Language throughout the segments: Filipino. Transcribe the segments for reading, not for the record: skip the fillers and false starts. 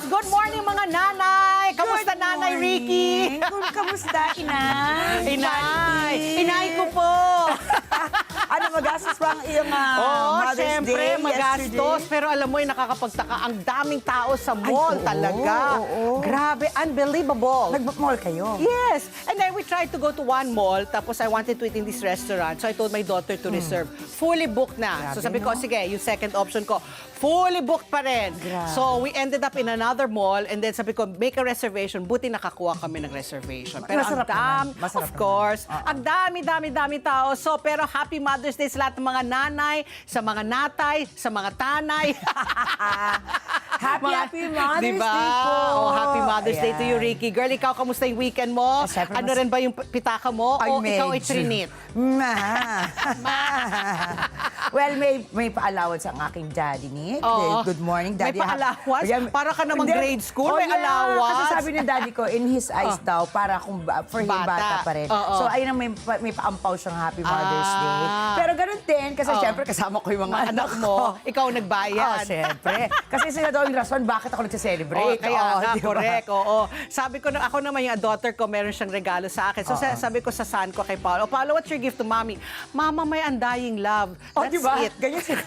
Good morning mga nanay! Kamusta Nanay Ricky? Kamusta, Inay? Inay ko po! Ano, magastos pa ang iyong Mother's syempre, Day magastos. yesterday? Pero alam mo, nakakapagtaka, ang daming tao sa mall oo, talaga. oo. Grabe, unbelievable. Nag-mall kayo? Yes! And then we tried to go to one mall, tapos I wanted to eat in this restaurant. So I told my daughter to reserve. Fully booked na. So Grabe, sabi ko, no? sige, yung second option ko, fully booked pa rin. Grabe. So we ended up in another mall, and then sabi ko, make a reservation. Buti nakakuha kami ng reservation. Pero Masarap ang naman. Masarap of course, naman. ang dami tao. So, pero happy Mother's Day sa lahat ng mga nanay, sa mga natay, sa mga tanay. Happy Mother's Diba? Day po! Oh, happy Mother's Day to you, Ayan. Ricky. Girl, ikaw, kamusta yung weekend mo? Siyempre, Ano rin ba yung pitaka mo? O ikaw ay medyo. trinit? Well, may pa-allowance ang aking daddy, Nick. Oo. Good morning, daddy. May pa-allowance? Ayan. Para ka namang Hindi. grade school, may yeah. allowance? Kasi sabi ni daddy ko, in his eyes daw, para kung for him Bata. bata pa rin. Oo. So, ayun ang may paampaw siyang Happy Mother's Day. Ah. Pero ganun din, kasi syempre kasama ko yung mga Anak mo, ikaw nagbayad. Syempre. Kasi sila daw yung rason bakit ako nagse-celebrate. Kaya nga, diba? correct, oo. Sabi ko, ako naman yung daughter ko, meron siyang regalo sa akin. So sabi ko sa son ko kay Paolo, Paolo, what's your gift to mommy? Mama, may undying love. That's Diba? it. Ganyan sila.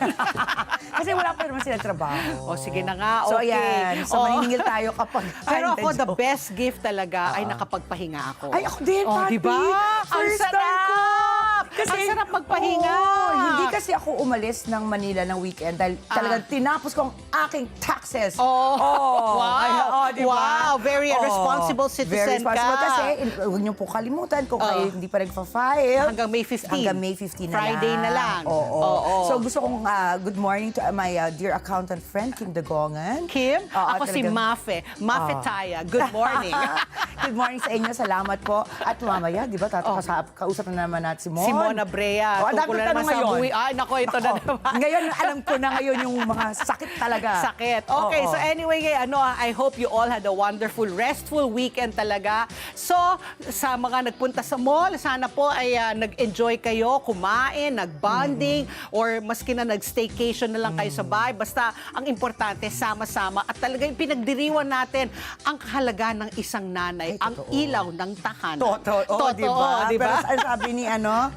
Kasi wala pa naman sila trabaho. O sige na nga, So, okay. ayan. So, maningil tayo kapag... Pero ako, the joke. best gift talaga ay nakapagpahinga ako. Ay, ako din, Pati. Diba? Ang First time sarap! ko. Ang sarap magpahinga. Oo, hindi kasi ako umalis ng Manila ng weekend dahil talagang tinapos ko ang aking taxes. Wow. diba? Wow, very responsible citizen very responsible ka. Kasi huwag niyo po kalimutan kung kayo hindi pa nagpa-file. Hanggang May 15. Hanggang May 15 na Friday na lang. Oo. So gusto kong good morning to my dear accountant friend, Kim Dagongan. Kim, ako si talagang- Mafe. Mafe Taya. Good morning. Good morning sa inyo. Salamat po. At mamaya, di ba, kausap na naman natin si Mon. Si Mona Brea. Ang dami Tungkol na tanong naman sa ngayon. buhay. Ay, nako, ito na naman. Ngayon, alam ko na ngayon yung mga sakit talaga. Sakit. Okay, Oo. so anyway, I hope you all had a wonderful, restful weekend talaga. So, sa mga nagpunta sa mall, sana po ay nag-enjoy kayo, kumain, nag-bonding, or maski na nag-staycation na lang kayo sa bahay. Basta, ang importante, sama-sama. At talagang pinagdiriwan natin ang kahalaga ng isang nanay, ang ilaw ng tahanan. Totoo, di ba? di ba? Pero ang sabi ni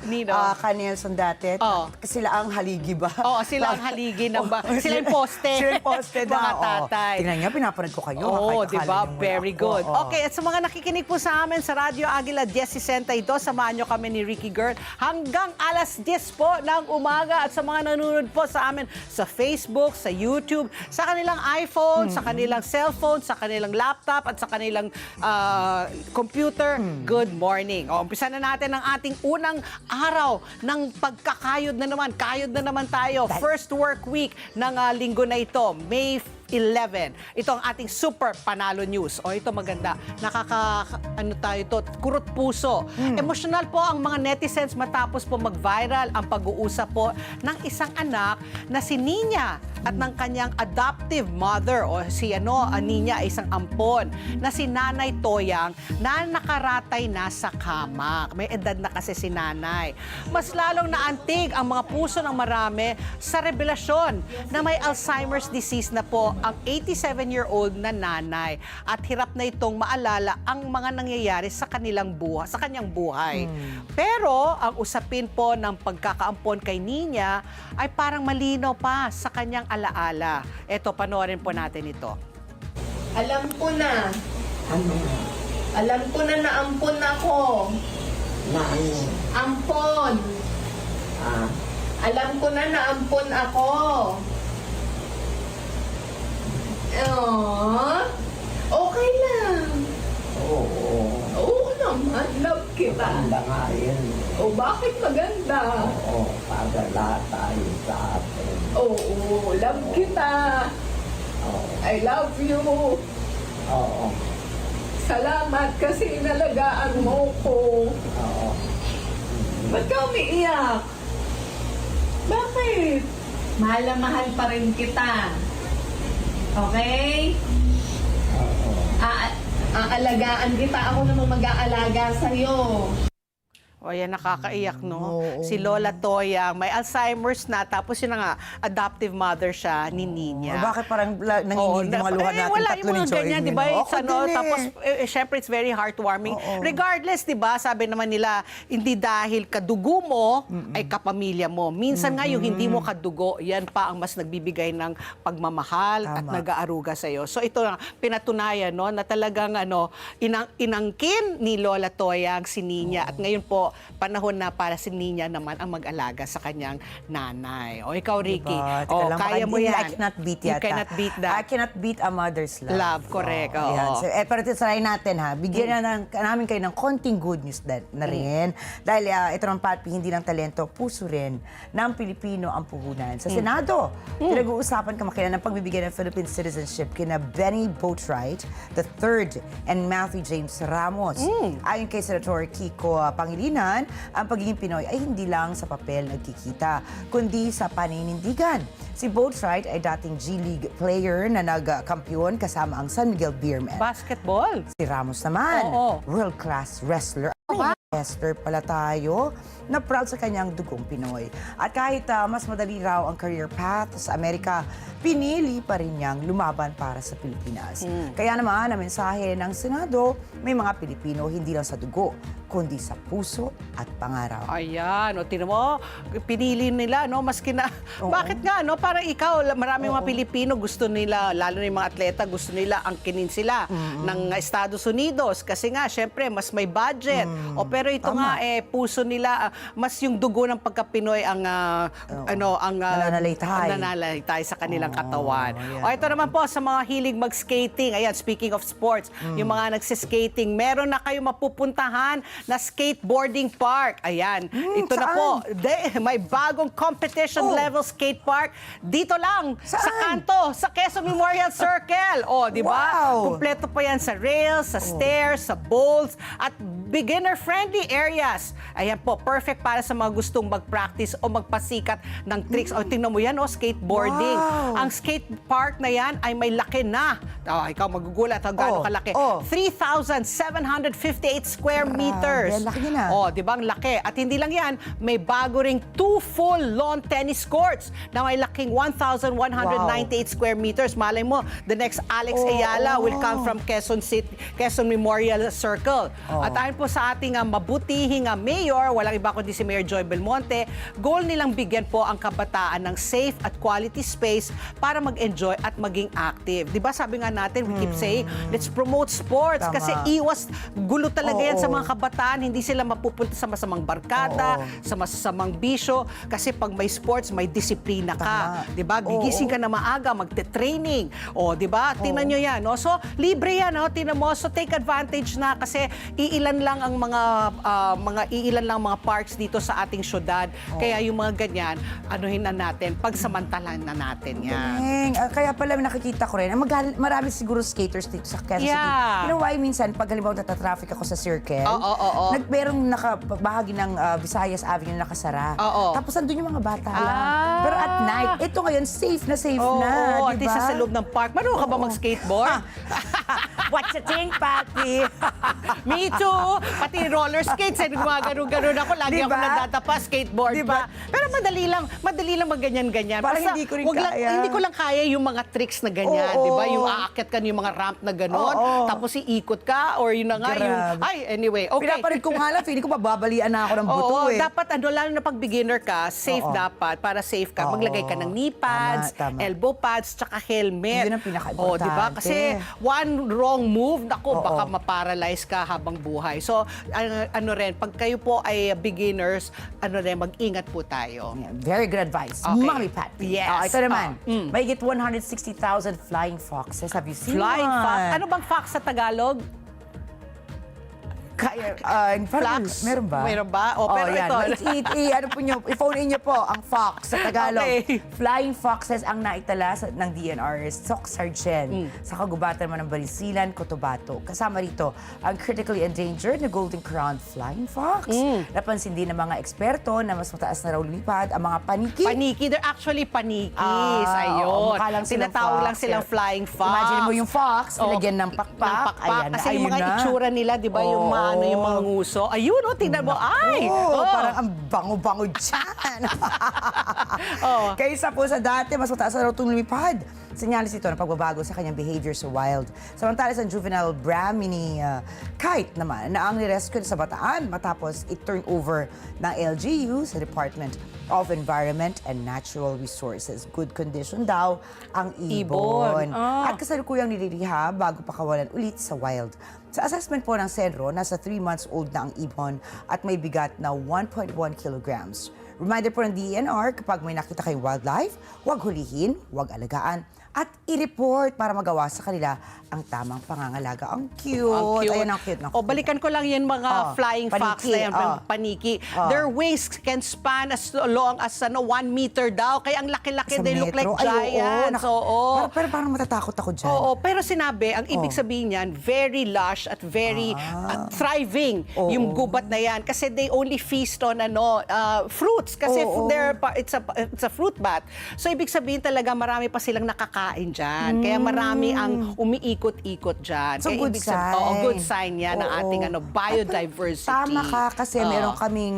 Nino? Ka Nelson dati, sila ang haligi ba? Oo, sila ang haligi ng sila yung poste. Sila yung poste daw. Mga tatay. Tingnan niya, pinapanood ko kayo. Oo, kahit di akala ba? niyo wala Very ako. good. Oo. Okay, at sa mga nakikinig po sa amin sa Radyo Agila 1062, samahan nyo kami ni Ricky Girl hanggang alas 10 po ng umaga. At sa mga nanonood po sa amin sa Facebook, sa YouTube, sa kanilang iPhone, sa kanilang cellphone, sa kanilang laptop, at sa kanilang computer, good morning. O, umpisa na natin ang ating unang araw ng pagkakayod na naman. Kayod na naman tayo. First work week ng linggo na ito, May 11. Ito ang ating super panalo news. O ito maganda. Ano tayo ito? Kurot puso. Emosyonal po ang mga netizens matapos po mag-viral ang pag-uusap po ng isang anak na si Nina at ng kanyang adoptive mother o si Nina ay isang ampon na si Nanay Toyang na nakaratay na sa kama. May edad na kasi si Nanay. Mas lalong naantig ang mga puso ng marami sa revelasyon na may Alzheimer's disease na po ang 87-year-old na nanay at hirap na itong maalala ang mga nangyayari sa kanyang buhay. Pero ang usapin po ng pagkakaampon kay Nina ay parang malinaw pa sa kanyang alaala. Eto, panoorin po natin ito. Alam ko na. Ano? Alam ko na naampon ako. Na ano? Ampon. Ah, Alam ko na naampon ako. Okay lang. oo. Oo naman, love kita. Maganda nga yun. O bakit maganda? Oo, padala tayo sa atin. Oo, love kita. Oo, I love you. oo, Salamat kasi inalagaan mo ko. oo. Ba't ka umiiyak? Bakit? Mahal na mahal pa rin kita. Okay? Oo. Aalagaan kita. Ako naman mag-aalaga sa'yo. O yan, nakakaiyak, no? Oo. Si Lola Toya, may Alzheimer's na, tapos yun na nga, adoptive mother siya ni Ninya. Bakit parang nanginginig yung mga luha natin wala, tatlo yung ni mga Joy? ganyan, di ba? Ako din eh. Tapos, syempre, it's very heartwarming. Oo. Regardless, di ba, sabi naman nila, hindi dahil kadugo mo, ay kapamilya mo. Minsan nga, yung hindi mo kadugo, yan pa ang mas nagbibigay ng pagmamahal at Tama. nag-aaruga sa'yo. So, ito na, pinatunayan, no, na talagang, inangkin ni Lola Toya ang si Ninya. At ngayon po, panahon na para si Ninya naman ang mag-alaga sa kanyang nanay. O, ikaw, Ricky. Diba? Teka O, lang, kaya mo yan. I cannot beat You yata. cannot beat that. I cannot beat a mother's love. Love, correct. Oo. Ayan. So, pero try natin ha. Bigyan namin kayo ng konting good news na rin. Dahil ito ng Patpi, hindi lang talento, puso rin ng Pilipino ang puhunan. Sa Senado, pinag-uusapan kamakailan ng pagbibigay ng Philippine citizenship kina Benny Boatwright III and Matthew James Ramos. Ayon kay Senator Kiko Pangilinan, ang pagiging Pinoy ay hindi lang sa papel nagkikita, kundi sa paninindigan. Si Boatwright ay dating G-League player na nagkampiyon kasama ang San Miguel Beermen. Basketball. Si Ramos naman, Oo. world-class wrestler. Wrestler pala tayo na proud sa kanyang dugong Pinoy. At kahit mas madali raw ang career path sa Amerika, pinili pa rin niyang lumaban para sa Pilipinas. Kaya naman, ang mensahe ng Senado, may mga Pilipino hindi lang sa dugo, kundi sa puso at pangarap. Ayan, o tinan mo, pinili nila, no, maski na, Oo. bakit nga, no, parang ikaw, maraming mga Pilipino gusto nila, lalo na yung mga atleta, gusto nila angkinin sila ng Estados Unidos, kasi nga, syempre, mas may budget. O pero ito Tama. nga, puso nila, mas yung dugo ng pagka-Pinoy ang, nananalaytay sa kanilang katawan. ayan. O ito naman po, sa mga hilig mag-skating, ayan, speaking of sports, yung mga nagsiskating, meron na kayo mapupuntahan na skateboarding park. Ayan, ito na saan? po, may bagong competition level skate park dito lang sa Saan? kanto, sa Quezon Memorial Circle. O, di ba? Wow! Kumpleto pa yan sa rails, sa stairs, sa bowls, at beginner-friendly areas. Ayan po, perfect para sa mga gustong mag-practice o magpasikat ng tricks. O, tingnan mo yan, skateboarding. Wow! Ang skate park na yan ay may laki na. Ikaw magugulat, gaano kalaki. 3,758 square meters. ang laki na. Oh, di ba? Ang laki. At hindi lang yan, may bago ring 2 full lawn tennis courts na may laking 1,198 square meters. Malay mo, the next Alex Ayala will come from Quezon City, Quezon Memorial Circle. At ayon po sa ating mabutihing mayor, walang iba kundi si Mayor Joy Belmonte, goal nilang bigyan po ang kabataan ng safe at quality space para mag-enjoy at maging active. Di ba sabi nga natin, we keep saying, let's promote sports. Tama. Kasi iwas gulo talaga yan sa Oo. mga kabataan. Hindi sila mapupunta sa masamang barkada, sa masasamang bisyo. Kasi pag may sports, may disiplina ka. Tama. Di ba? Gigising ka na maaga, magte-training. O, di ba? Tingnan nyo yan. No? So, libre yan. No? Tingnan mo. So, take advantage na kasi iilan lang ang mga parks dito sa ating syudad. Kaya yung mga ganyan, anuhin na natin, pagsamantalan na natin yan. Kaya pala nakikita ko rin, marami siguro skaters dito sa Quezon City. Yeah. You know why minsan, pag halimbawa natatraffic ako sa circle, Oo. merong bahagi ng Visayas Avenue na nakasara. Oo. Tapos andun yung mga bata lang. Ah. Pero at night, ito ngayon, safe na, Oo, at di ba? least sa loob ng park. Marunong ka ba mag-skateboard? What's the thing, Patty? Me too. Pati roller skates, gumagano-ganon ako. Lagi ako Diba? nagtatapa, skateboard Diba? pa. Pero madali lang mag-ganyan-ganyan. Parang Basta hindi ko rin wag lang- kaya. hindi ko lang kaya yung mga tricks na ganyan, Oo. di ba? Yung aakyat ka yung mga ramp na ganon, Oo. tapos iikot ka, or yun na nga, yung... Grabe. Ay, anyway, okay. Pinaparid ko nga lang, feeling ko babalian na ako ng buto Oo, eh. dapat lalo na pag beginner ka, safe Oo. dapat, para safe ka. Oo. Maglagay ka ng knee pads, Tama. elbow pads, tsaka helmet. Yun ang pinaka-importante. Oh, di ba? Kasi one wrong move, naku, Oo. baka maparalyze ka habang buhay. So, pag kayo po ay beginners, mag-ingat po tayo. Yeah, very good advice. Okay. Mommy Pat. Yes. Ito naman, Mm. mahigit 160,000 flying foxes. Have you seen Flying one? fox. Ano bang fox sa Tagalog? Kaya, Flax? Meron ba? Meron ba? O, pero yan. ito. Ano po nyo, i-phone in nyo po ang fox sa Tagalog. Okay. Flying foxes ang naitala ng DNR Soc Sargent sa kagubatan naman ng Barisilan, Cotabato. Kasama rito ang critically endangered na golden crowned flying fox. Napansin din ng mga eksperto na mas mataas na raw lumipad ang mga paniki. Paniki. They're actually panikis. Ah, oo, Ayun. mukha lang silang Tinatawag fox. lang silang flying fox. Imagine mo yung fox, Oo, nilagyan ng pakpak. ng pakpak. Ayan, Kasi ayun yung mga na. itsura nila, di ba? Yung mga ano yung mga nguso. Ayun, tingnan mo. Ay! Oh, parang ang bango-bango dyan. Oh. Kaysa po sa dati, mas mataas na raw itong lumipad. Senyalis ito ng pagbabago sa kanyang behavior sa wild. Samantala sa juvenile Brahmini kite naman na ang nirescue sa Bataan matapos i-turn over ng LGU sa Department of Environment and Natural Resources. Good condition daw ang ibon. Ibon. Ah. At kasalukuyang nililihab bago pakawalan ulit sa wild. Sa assessment po ng Senro, nasa 3 months old na ang ibon at may bigat na 1.1 kilograms. Reminder po ng DENR, kapag may nakita kayong wildlife, huwag hulihin, huwag alagaan, at i-report para magawa sa kanila ang tamang pangangalaga. Ang cute. Ang cute. Ayan, ang cute. O, balikan ko lang yan mga flying fox paniki. na yan, paniki. Their waists can span as long as 1 meter daw. Kaya ang laki-laki, Sa they look like metro? Ay, giants. Oo. Pero parang matatakot ako dyan. Oo, pero sinabi, ang ibig sabihin niyan, very lush at very thriving yung gubat na yan. Kasi they only feast on fruits. Kasi it's a fruit bat. So ibig sabihin talaga marami pa silang nakakain dyan. Kaya marami ang umiikot-ikot dyan. So, Kaya good ibig sabihin, sign. good sign yan ng Oo. ating biodiversity. Tama ka, kasi Oo. meron kaming,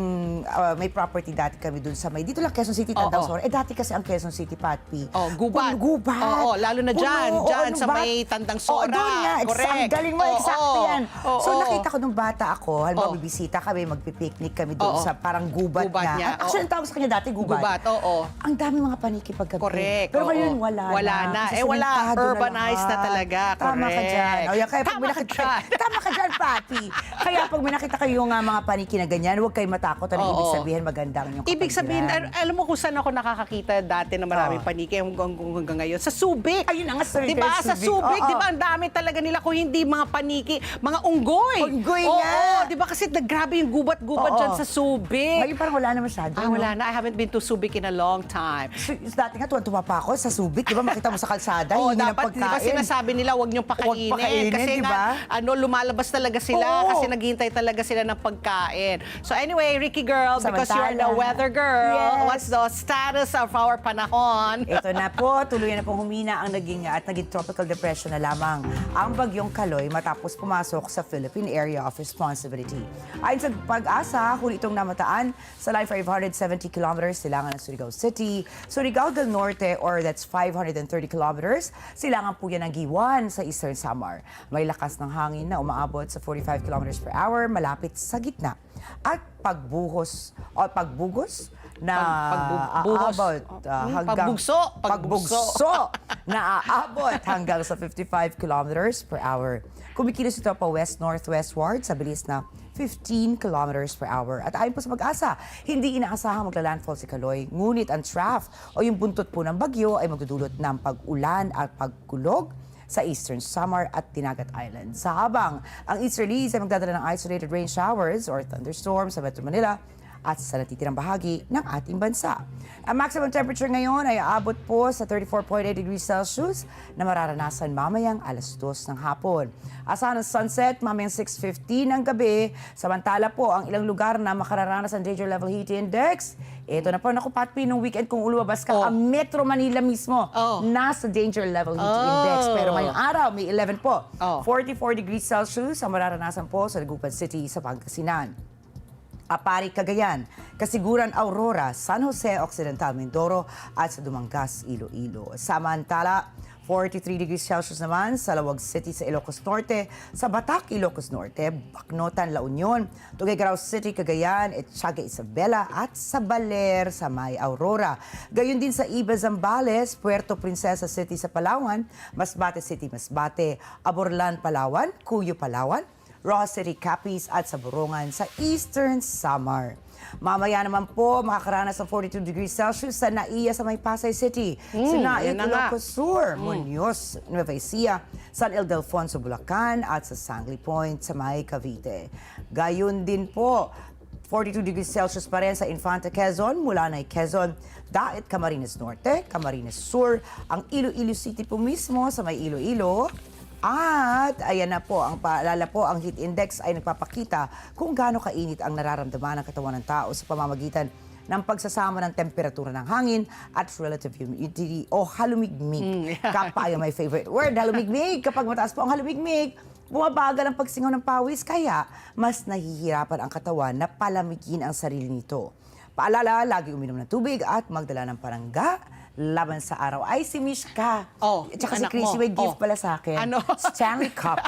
may property dati kami dun sa dito lang Quezon City, Tandang Sora. Dati kasi ang Quezon City, Patpi. Gubat. Gubat. Oo, lalo na dyan. Puno, Dyan ano sa ba? may Tandang Sora. Doon nga. Correct. Ang galing mo, eksakto yan. Oo. So nakita ko nung bata ako, halimbawa Oo. bibisita kami, magpipiknik kami doon Oo. sa parang gubat, Gubat niya. niya. Actually, ang tawag sa kanya dati, gubat. Gubat, oo. Ang dami mga paniki paggabi. Correct. Pero oo. ngayon, wala na. Kasi Wala. sementado na Urbanized na lahat. talaga. Tama ka Correct. dyan. O, yan, kaya pag Tama may ka nakita- dyan. Tama ka dyan, Pati. Kaya pag may nakita kayo nga mga paniki na ganyan, huwag kayo matakot. Ano ibig Oo. sabihin? Maganda ang inyong Ibig sabihin, kapaligiran. alam mo kung saan ako nakakakita dati na maraming paniki hanggang ngayon? Sa Subic. Ayun na nga, sir. Diba? Sa Subic, Oo. diba? Ang dami talaga nila kung hindi mga paniki, mga unggoy. Unggoy Oo, nga. diba? Kasi grabe yung gubat-gubat Oo. dyan sa Subic. Ngayon parang wala na masyado. Wala na. I haven't been to Subic in a long time. So, dati nga, tuwan-tuwa pa ako sa Subic. Di ba makita mo sa kalsada, Oo, hindi ng dapat, di ba pagkain. sinasabi nila, huwag niyong pakainin. Huwag pakainin, kasi di nga, ba? lumalabas talaga sila Oo. kasi naghihintay talaga sila ng pagkain. So anyway, Ricky Girl, because you're the Samantala. weather girl, Yes. what's the status of our panahon? Ito na po, tuluyan na pong humina ang naging tropical depression na lamang ang bagyong Kaloy matapos pumasok sa Philippine Area of Responsibility. Ayon sa Pag-asa, huli itong namataan sa line 570 kilometers silangan ng Surigao City, Surigao del Norte, or that's 530 kilometers, silangan po yan ng Giwan sa Eastern Samar. May lakas ng hangin na umaabot sa 45 kilometers per hour malapit sa gitna. At pagbugos na Pagbuhos. aabot hanggang Pagbugso. na aabot hanggang sa 55 kilometers per hour. Kumikilos ito pa west-northwestward sa bilis na 15 kilometers per hour. At ayon po sa Pag-asa, hindi inaasahang magla-landfall si Kaloy. Ngunit ang trough o yung buntot po ng bagyo ay magdudulot ng pag-ulan at pagkulog sa Eastern Samar at Dinagat Island. Sa habang ang easterlies ay magdadala ng isolated rain showers or thunderstorms sa Metro Manila at sa natitirang bahagi ng ating bansa. Ang maximum temperature ngayon ay aabot po sa 34.8 degrees Celsius na mararanasan mamayang alas 2 ng hapon. Asahan ng sunset mamayang 6:50 ng gabi. Samantala po, ang ilang lugar na makararanas ng danger level heat index, ito na po, naku Patpi, nung weekend kung lumabas ka, ang Metro Manila mismo, nasa danger level heat index. Pero ngayong araw, may 11 po. 44 degrees Celsius ang mararanasan po sa Dagupan City sa Pangasinan. Apari, Cagayan, Kasiguran, Aurora, San Jose, Occidental, Mindoro at sa Dumangas, Iloilo. Samantala, 43 degrees Celsius naman sa Lawag City sa Ilocos Norte, sa Batac, Ilocos Norte, Bacnotan, La Union, Tuguegarao City, Cagayan, Etchaga, Isabela at sa Baler sa May Aurora. Gayon din sa Iba, Zambales, Puerto Princesa City sa Palawan, Masbate City, Masbate, Aborlan, Palawan, Cuyo, Palawan, Rojas City, Capiz at sa Borongan sa Eastern Samar. Mamaya naman po, makakaranas ng 42 degrees Celsius sa Naiya sa May Pasay City, Sinait, yan na nga. Ilocos Sur, Muñoz, Nueva Ecija, San Ildefonso, Bulacan at sa Sangley Point sa May Cavite. Gayon din po, 42 degrees Celsius pa rin sa Infante Quezon, Mulanay, Quezon, Daet, Camarines Norte, Camarines Sur, ang Iloilo City po mismo sa May Iloilo. At ayan na po, ang paalala po, ang heat index ay nagpapakita kung gaano kainit ang nararamdaman ng katawan ng tao sa pamamagitan ng pagsasama ng temperatura ng hangin at relative humidity o halumigmig. Kapa ay my favorite word, halumigmig. Kapag mataas po ang halumigmig, bumabagal ang pagsingaw ng pawis, kaya mas nahihirapan ang katawan na palamigin ang sarili nito. Paalala, lagi uminom ng tubig at magdala ng parangga laban sa araw. Ay, si Mishka. Oh, At saka si anak Chrissy, mo. may gift Oh. pala sa akin. Ano? Stanley Cup.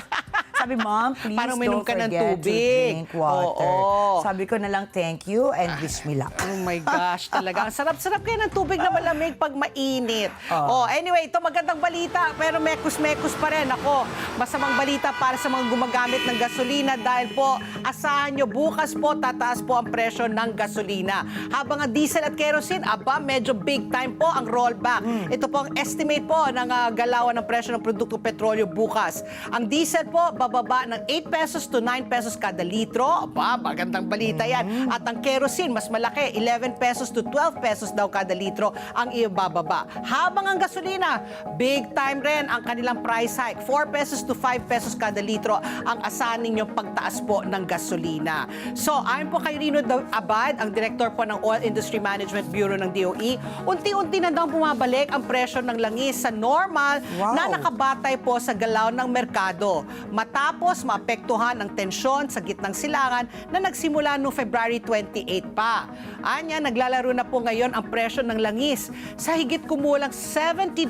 Sabi, Mom, please Parang uminom don't ka ng forget to tubig. drink water. Oo. Sabi ko na lang, thank you and wish me luck. Oh my gosh, talaga. Ang sarap-sarap kaya ng tubig na malamig pag mainit. Oh. Anyway, ito magandang balita, pero mekus-mekus pa rin. Ako, masamang balita para sa mga gumagamit ng gasolina dahil po, asahan nyo, bukas po, tataas po ang presyo ng gasolina. Habang ang diesel at kerosene, aba, medyo big time po ang rollback. Ito po ang estimate po ng galawan ng presyo ng produkto petrolyo bukas. Ang diesel po, bababa ng 8 pesos to 9 pesos kada litro. Aba, magandang balita yan. At ang kerosene, mas malaki, 11 pesos to 12 pesos daw kada litro ang ibababa. Habang ang gasolina, big time rin ang kanilang price hike. 4 pesos to 5 pesos kada litro ang asahan ninyong pagtaas po ng gasolina. So, ayon po kay Rino Abad, ang director po ng Oil Industry Management Bureau ng DOE, unti-unti na daw bumabalik ang presyo ng langis sa normal na nakabatay po sa galaw ng merkado. Matapos maapektuhan ang tensyon sa gitnang silangan na nagsimula noong February 28 pa. Anya, naglalaro na po ngayon ang presyo ng langis sa higit kumulang $70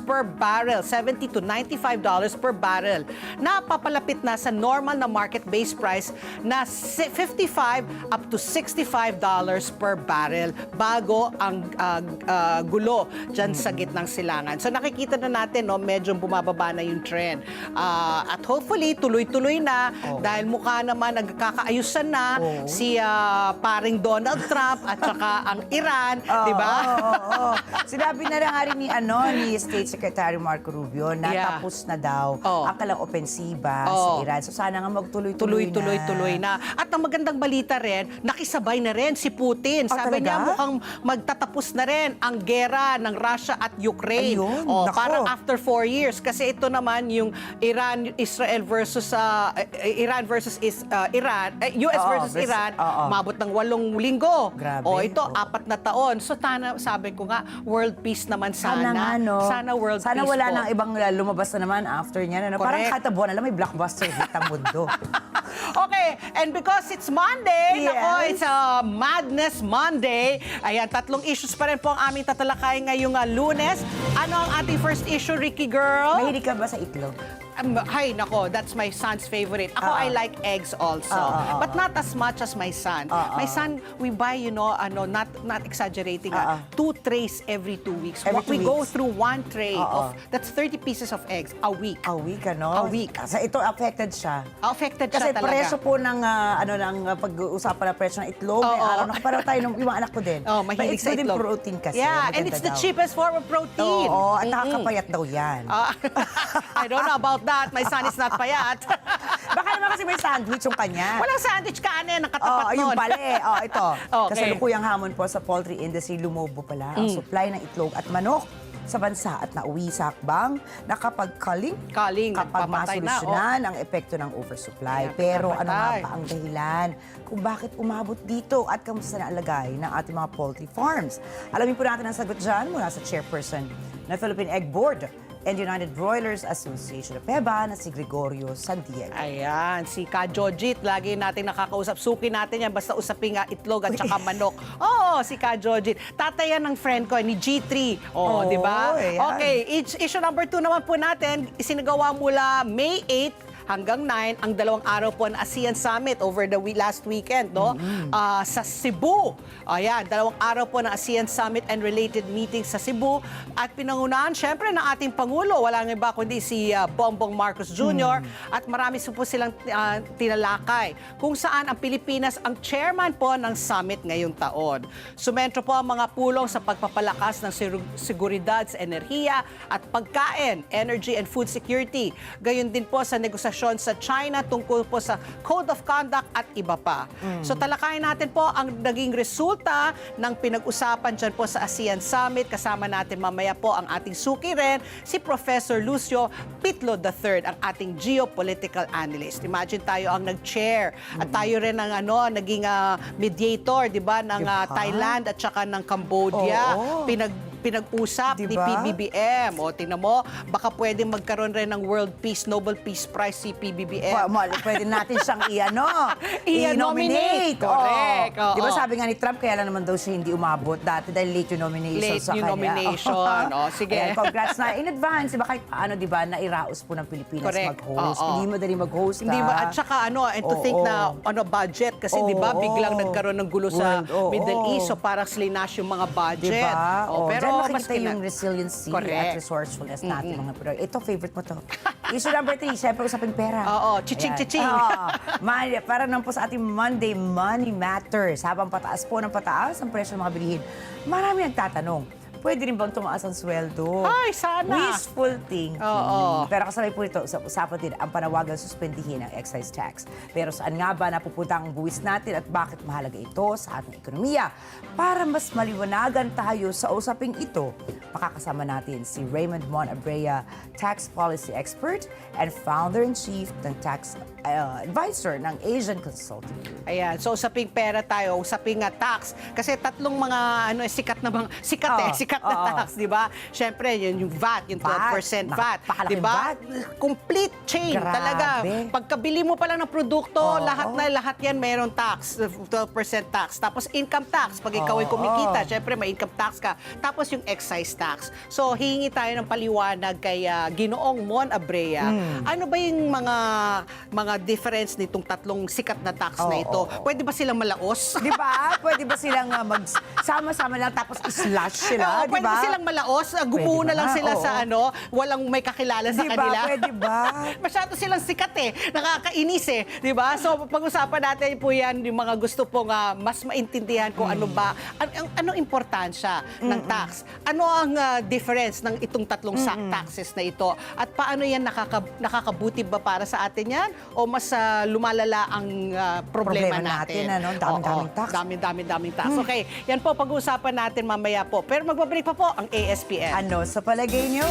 per barrel, $70 to $95 per barrel. Napapalapit na sa normal na market-based price na $55 up to $65 per barrel bago ang gulo dyan sa gitnang silangan. So nakikita na natin, no, medyo bumababa na yung trend. At hopefully, tuloy-tuloy na dahil mukha naman nagkakaayusan na si paring Donald Trump at saka ang Iran, di ba? Oo. Sinabi na lang rin ni State Secretary Marco Rubio na tapos na daw ang kalang opensiba sa Iran. So sana nga Tuloy-tuloy na. At ang magandang balita rin, nakisabay na rin si Putin. Sabi niya talaga? mukhang magtatapos na rin ang gera ng Russia at Ukraine. Ayun, nako. Parang after 4 years. Kasi ito naman yung Iran versus Iran versus Iran, US versus Iran, mabot ng 8 linggo. Grabe. Ito 4 na taon. So sabi ko nga, world peace naman sana. nga, no? Sana world Sana peace wala po. nang ibang lumabas na naman after niya. Parang Correct. kada buwan na lang may blockbuster hit ang mundo. Okay, and because it's Monday, Yes. nako, it's a Madness Monday. Ayan, 3 issues pa rin po ang aming tatalakay ngayong Lunes. Ano ang ating first issue, Ricky Girl? Mahilig ka ba sa itlog? Hay, nako, that's my son's favorite. Ako, I like eggs also. But not as much as my son. My son, we buy, not exaggerating, 2 trays every 2 weeks. Every 2 we go weeks. through 1 tray of, that's 30 pieces of eggs a week. A week, ano? A week. Kasi ito, affected siya. Affected Kasi siya talaga. presyo po ng, pag-uusapan ng presyo ng itlog, may araw na parang tayo ng yung anak ko din. Mahilig But it's sa good in itlog. protein kasi. Yeah, and maganda it's the daw. cheapest form of protein. Oo, at nakakapayat daw yan. I don't know about that. My son is not payat. Baka naman kasi may sandwich yung kanya. Walang sandwich kanin, nakatapat nun. Yung pala eh. Ito. Okay. Kasalukuyang hamon po sa poultry industry, lumobo pala ang supply ng itlog at manok sa bansa at nauwi sa hakbang na kapag Kaling, kapag nagpamatay na, masolusyonan ang epekto ng oversupply. Kaya Pero ano nga pinapatay. ba ang dahilan kung bakit umabot dito at kamusta na ang lagay ng ating mga poultry farms? Alamin po natin ang sagot dyan mula sa chairperson ng Philippine Egg Board and United Broilers Association of PEBA na si Gregorio Santiago. Ayan, si Ka Jojit, lagi natin nakakausap. Suki natin yan, basta usapin nga itlog at saka manok. Oo, si Ka Jojit. Tatayan ng friend ko, ni G3. Di ba? Ayan. Okay, issue number 2 naman po natin, isinagawa mula May 8 hanggang 9 ang 2 araw po ng ASEAN Summit over the last weekend, no? Sa Cebu. Ayan, 2 araw po ng ASEAN Summit and related meetings sa Cebu. At pinangunahan, syempre, ng ating Pangulo. Walang iba kundi si Bongbong Marcos Jr. At marami po silang tinalakay kung saan ang Pilipinas ang chairman po ng summit ngayong taon. Sumentro po ang mga pulong sa pagpapalakas ng seguridad sa enerhiya at pagkain, energy and food security. Gayon din po sa negosasyon sa China tungkol po sa Code of Conduct at iba pa. So talakayin natin po ang naging resulta ng pinag-usapan dyan po sa ASEAN Summit. Kasama natin mamaya po ang ating suki rin, si Professor Lucio Pitlo III, ang ating geopolitical analyst. Imagine tayo ang nag-chair at tayo rin ang naging mediator, di ba, ng Thailand at saka ng Cambodia. pinag-usap ni Diba? PBBM. O, tingnan mo, baka pwede magkaroon rin ng World Peace, Nobel Peace Prize si PBBM. Pwede natin siyang I-nominate. i-nominate. Correct. Oo. Di ba sabi nga ni Trump, kaya lang naman daw siya hindi umabot dati dahil late yung nomination Late sa yung kanya. nomination. O, sige. Ayan, congrats na in advance. Diba kahit paano, di ba, nairaos po ng Pilipinas Correct. mag-host. Oo. Hindi madali mag-host. Hindi ba? At saka and to think Oo. na budget kasi di ba biglang nagkaroon ng gulo sa World, oo. Middle East so parang slinash yung mga budget. Diba? Pero Diyan mas makikita yung resiliency Correct. at resourcefulness natin mga Pinoy. Ito, favorite mo to. Issue number 3, syempre usapin pera. Oo, chiching, Ayan. chiching. Oo. Para naman po sa ating Monday Money Matters. Habang pataas po ng pataas ang presyo ng mga bilihin, marami nagtatanong, pwede rin bang tumaas ang sweldo? Ay, sana. Wishful thinking. Oo. Pero kasabay po ito, sa usapan din ang panawagan suspendihin ang excise tax. Pero saan nga ba napupunta ang buwis natin at bakit mahalaga ito sa ating ekonomiya? Para mas maliwanagan tayo sa usaping ito, makakasama natin si Raymond Mon Abrea, tax policy expert and founder-in-chief ng tax advisor ng Asian Consulting Group. Ayan, so usaping pera tayo, usaping tax. Kasi tatlong mga sikat na sikat na Oo. tax, di ba? Siyempre, yun yung VAT, yung 12% VAT. Napakalaking Di ba? VAT. Complete chain Grabe. talaga. Pagkabili mo pa lang ng produkto, Oo. lahat yan mayroong tax, 12% tax. Tapos income tax, pag ikaw ay Oo. kumikita, siyempre may income tax ka. Tapos yung excise tax. So, hihingi tayo ng paliwanag kay Ginoong Mon Abrea. Ano ba yung mga difference nitong tatlong sikat na tax na ito? Pwede ba silang malaos? Di ba? Pwede ba silang magsama-sama lang tapos i-slash sila? Oo, Di pwede ba? ba silang malaos? Gumuho Pwede na lang ba? sila Oo. sa walang may kakilala sa Di ba? kanila. Pwede ba? Masyado silang sikat nakakainis di ba? So pag-usapan natin po yan, yung mga gusto pong mas maintindihan kung ano ba, anong importansya ng tax? Ano ang difference ng itong tatlong taxes na ito? At paano yan nakakabuti ba para sa atin yan? O mas lumalala ang problema natin? Daming-daming tax. Daming tax. Okay, yan po pag-uusapan natin mamaya po. Pero magbabalik pa po ang ASPN. Ano sa palagay nyo?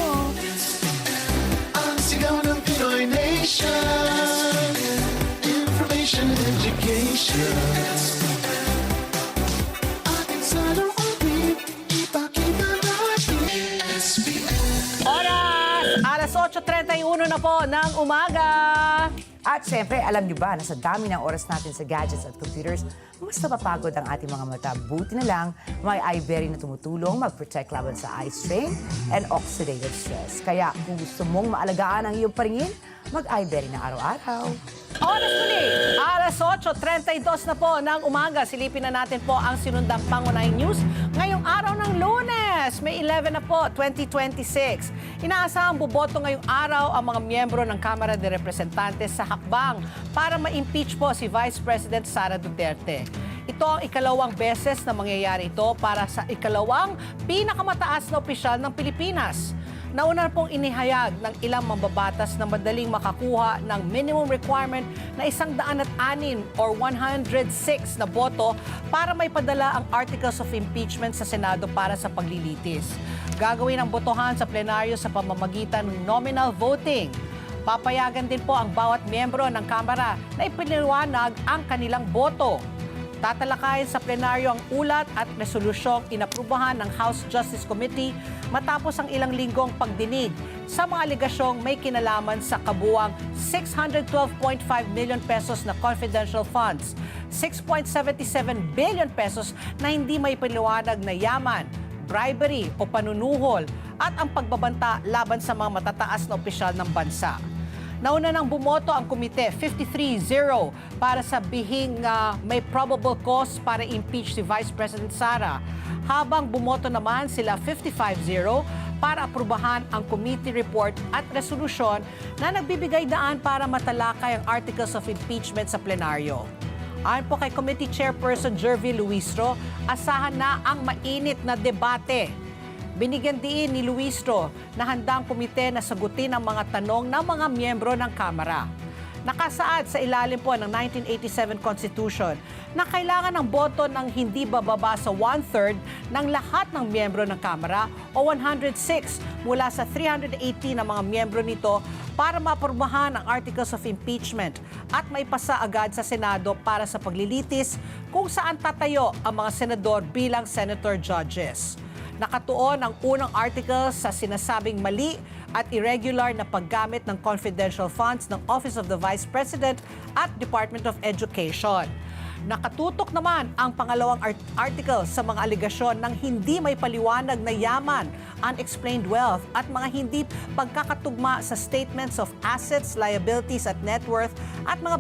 Ang sigaw ng Pinoy Nation. Information and education. Ating salubin, ipakita natin. SPN. Alas 8:31 na po ng umaga. At syempre, alam nyo ba na sa dami ng oras natin sa gadgets at computers, mas napapagod ang ating mga mata. Buti na lang, may iBerry na tumutulong mag-protect laban sa eye strain and oxidative stress. Kaya kung gusto mong maalagaan ang iyong paningin, mag-iBerry na araw-araw. Oras muli, alas 8:32 na po ng umaga. Silipin na natin po ang sinundang pangunahing news ngayong araw ng Lunes, May 11 na po, 2026. Inaasahang boboto ngayong araw ang mga miyembro ng Kamara de Representantes sa hakbang para ma-impeach po si Vice President Sara Duterte. Ito ang ikalawang beses na mangyayari ito para sa ikalawang pinakamataas na opisyal ng Pilipinas. Nauna pong inihayag ng ilang mambabatas na madaling makakuha ng minimum requirement na 106 or 106 na boto para may padala ang Articles of Impeachment sa Senado para sa paglilitis. Gagawin ang botohan sa plenaryo sa pamamagitan ng nominal voting. Papayagan din po ang bawat miyembro ng Kamara na ipinaliwanag ang kanilang boto. Tatalakayin sa plenaryo ang ulat at resolusyong inaprubahan ng House Justice Committee matapos ang ilang linggong pagdinig sa mga aligasyong may kinalaman sa kabuang 612.5 million pesos na confidential funds, 6.77 billion pesos na hindi may paliwanag na yaman, bribery o panunuhol at ang pagbabanta laban sa mga matataas na opisyal ng bansa. Nauna nang bumoto ang komite 53-0 para sabihin may probable cause para impeach si Vice President Sara, habang bumoto naman sila 55-0 para aprubahan ang committee report at resolusyon na nagbibigay daan para matalakay ang Articles of Impeachment sa plenaryo. Ayon po kay Committee Chairperson Jervy Luistro, asahan na ang mainit na debate. Binigyan diin ni Luistro na handang komite na sagutin ang mga tanong ng mga miyembro ng Kamara. Nakasaad sa ilalim po ng 1987 Constitution na kailangan ng boto ng hindi bababa sa 1/3 ng lahat ng miyembro ng Kamara o 106 mula sa 380 na mga miyembro nito para maaprubahan ang Articles of Impeachment at maipasa agad sa Senado para sa paglilitis kung saan tatayo ang mga senador bilang senator judges. Nakatuon ang unang article sa sinasabing mali at irregular na paggamit ng confidential funds ng Office of the Vice President at Department of Education. Nakatutok naman ang pangalawang article sa mga aligasyon ng hindi may paliwanag na yaman, unexplained wealth at mga hindi pagkakatugma sa statements of assets, liabilities at net worth at mga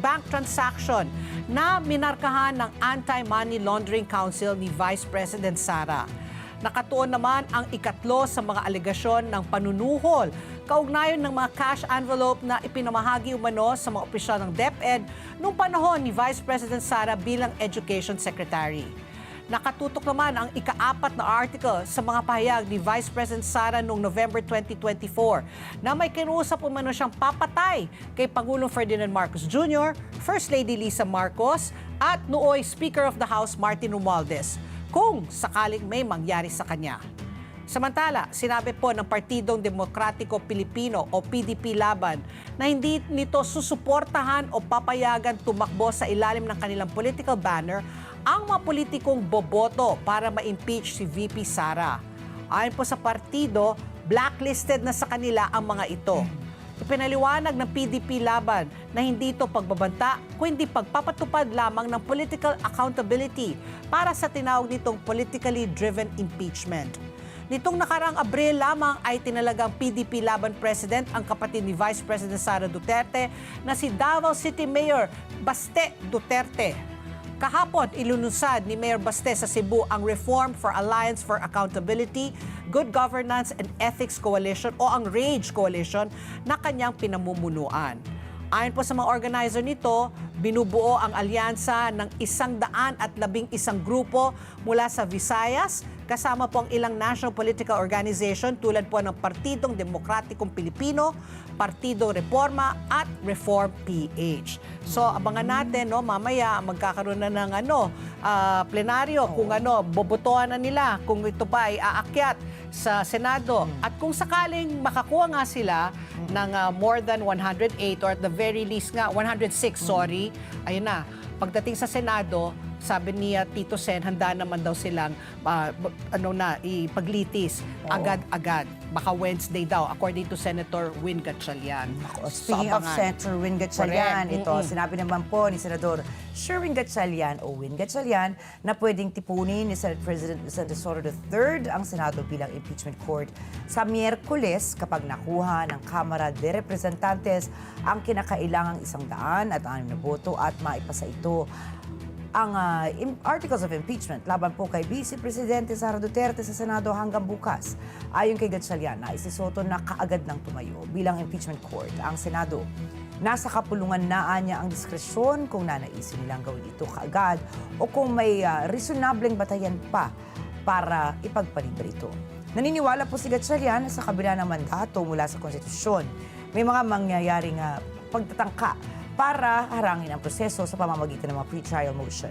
bank transaction na minarkahan ng Anti-Money Laundering Council ni Vice President Sara. Nakatuon naman ang ikatlo sa mga aligasyon ng panunuhol kaugnayan ng mga cash envelope na ipinamahagi umano sa mga opisyal ng DepEd noong panahon ni Vice President Sara bilang Education Secretary. Nakatutok naman ang ika-4 na article sa mga pahayag ni Vice President Sara noong November 2024 na may kinuusap umano siyang papatay kay Pangulong Ferdinand Marcos Jr., First Lady Lisa Marcos at nooy Speaker of the House Martin Romualdez kung sakaling may mangyari sa kanya. Samantala, sinabi po ng Partidong Demokratiko Pilipino o PDP Laban na hindi nito susuportahan o papayagan tumakbo sa ilalim ng kanilang political banner ang mga politikong boboto para ma-impeach si VP Sara. Ayon po sa partido, blacklisted na sa kanila ang mga ito. Ipinaliwanag ng PDP Laban na hindi ito pagbabanta kundi pagpapatupad lamang ng political accountability para sa tinawag nitong politically driven impeachment. Nitong nakarang Abril lamang ay tinalagang PDP Laban President ang kapatid ni Vice President Sara Duterte na si Davao City Mayor Baste Duterte. Kahapon, ilunsad ni Mayor Baste sa Cebu ang Reform for Alliance for Accountability, Good Governance and Ethics Coalition o ang RAGE Coalition na kanyang pinamumunuan. Ayon po sa mga organizer nito, binubuo ang alyansa ng 111 grupo mula sa Visayas, kasama po ang ilang national political organization tulad po ng Partidong Demokratikong Pilipino, Partido Reforma at Reform PH. So abangan natin, no, mamaya magkakaroon na ng plenaryo kung bobotohan na nila kung ito pa ay aakyat sa Senado. At kung sakaling makakuha nga sila ng more than 108 or at the very least nga 106, ayun na, pagdating sa Senado, sabi ni Tito Sen, handa naman daw silang ipaglitis agad-agad. Baka Wednesday daw, according to Senator Win Gatchalian. Speaking of Senator Win Gatchalian, ito, sinabi naman po ni Senador Sherwin Gatchalian o Win Gatchalian na pwedeng tipunin ni Senate President Vicente Soto III ang Senado bilang impeachment court sa Miyerkules kapag nakuha ng Kamara de Representantes ang kinakailangang 106 na boto at maipasa ito ang articles of impeachment laban po kay Vice Presidente Sara Duterte sa Senado hanggang bukas. Ayon kay Gatchalian, si Soto na kaagad nang tumayo bilang impeachment court ang Senado. Nasa kapulungan na niya ang diskresyon kung nanaisin nilang gawin ito kaagad o kung may reasonableng batayan pa para ipagpalibre ito. Naniniwala po si Gatchalian na sa kabila ng mandato mula sa konstitusyon, may mga mangyayaring pagtatangka para harangin ang proseso sa pamamagitan ng mga pre-trial motion.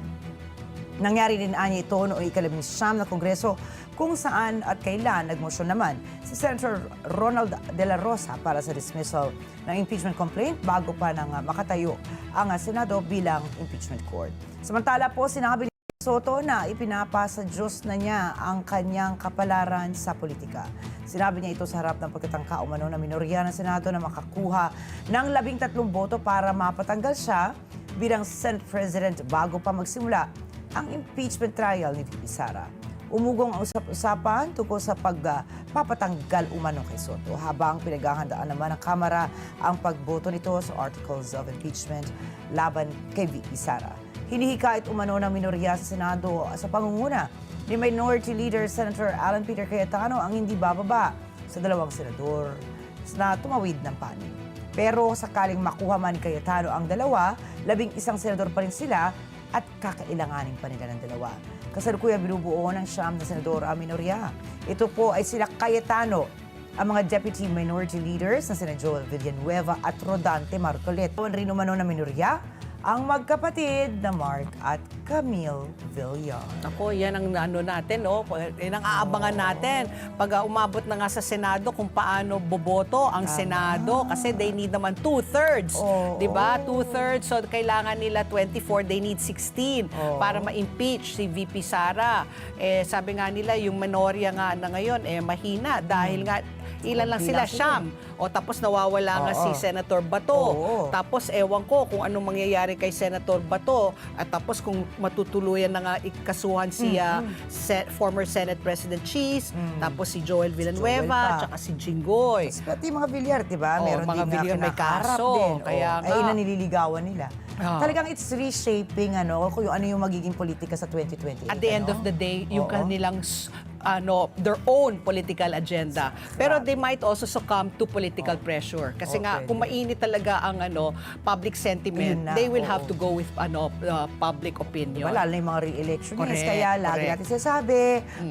Nangyari din anya ito noong ika-19 na Kongreso kung saan at kailan nagmosyon naman si Senator Ronald De La Rosa para sa dismissal ng impeachment complaint bago pa nang makatayo ang Senado bilang impeachment court. Samantala po, sinabi ni Soto na ipinapasa Diyos na niya ang kanyang kapalaran sa politika. Sinabi niya ito sa harap ng pagtatangka umano na minorya ng Senado na makakuha ng 13 boto para mapatanggal siya bilang Senate President bago pa magsimula ang impeachment trial ni VP Sara. Umugong ang usap-usapan tungkol sa pagpapatanggal umano kay Soto habang pinaghahandaan naman ng Kamara ang pagboto nito sa Articles of Impeachment laban kay VP Sara. Hinihikait umano ng minorya sa Senado sa pangunguna ni Minority Leader Senator Alan Peter Cayetano ang hindi bababa sa dalawang senador na tumawid ng panig. Pero sakaling makuha man ni Cayetano ang dalawa, 11 senador pa rin sila at kakailanganin pa nila ng dalawa. Kasalukuyan binubuo ng 9 na senador ang minorya. Ito po ay sila Cayetano, ang mga Deputy Minority Leaders na sina Joel Villanueva at Rodante Marcolet. Rin umano na minorya ang magkapatid na Mark at Camille Villar. Ako, yan ang ano natin, no? Yan ang aabangan natin. Pag umabot na nga sa Senado kung paano boboto ang Senado kasi they need naman 2/3. Oo. 'Di ba? 2/3. So kailangan nila 24, they need 16 Oo. para ma-impeach si VP Sara. Sabi nga nila yung minorya nga na ngayon mahina dahil nga ilan lang sila, Siyam. O tapos nawawala nga si Senator Bato. Oo. Tapos ewan ko kung anong mangyayari kay Senator Bato at tapos kung matutuluyan na nga ikasuhan si former Senate President Cheese, tapos si Joel Villanueva, pa. tsaka si Jinggoy. Pati mga Villar, di ba? Oo, Meron mga din Villar may kinakaharap kaso. din. Kaya nga. Ay, nililigawan nila. Ah. Talagang it's reshaping kung ano yung magiging politika sa 2028. At the end of the day, yung kanilang their own political agenda. Pero they might also succumb to political pressure. Kasi nga, Okay. kung mainit talaga ang public sentiment, Yun na, they will have oo. to go with public opinion. Diba, lalo na yung mga re-electionist. Correct, Kaya lagi correct. natin sinasabi,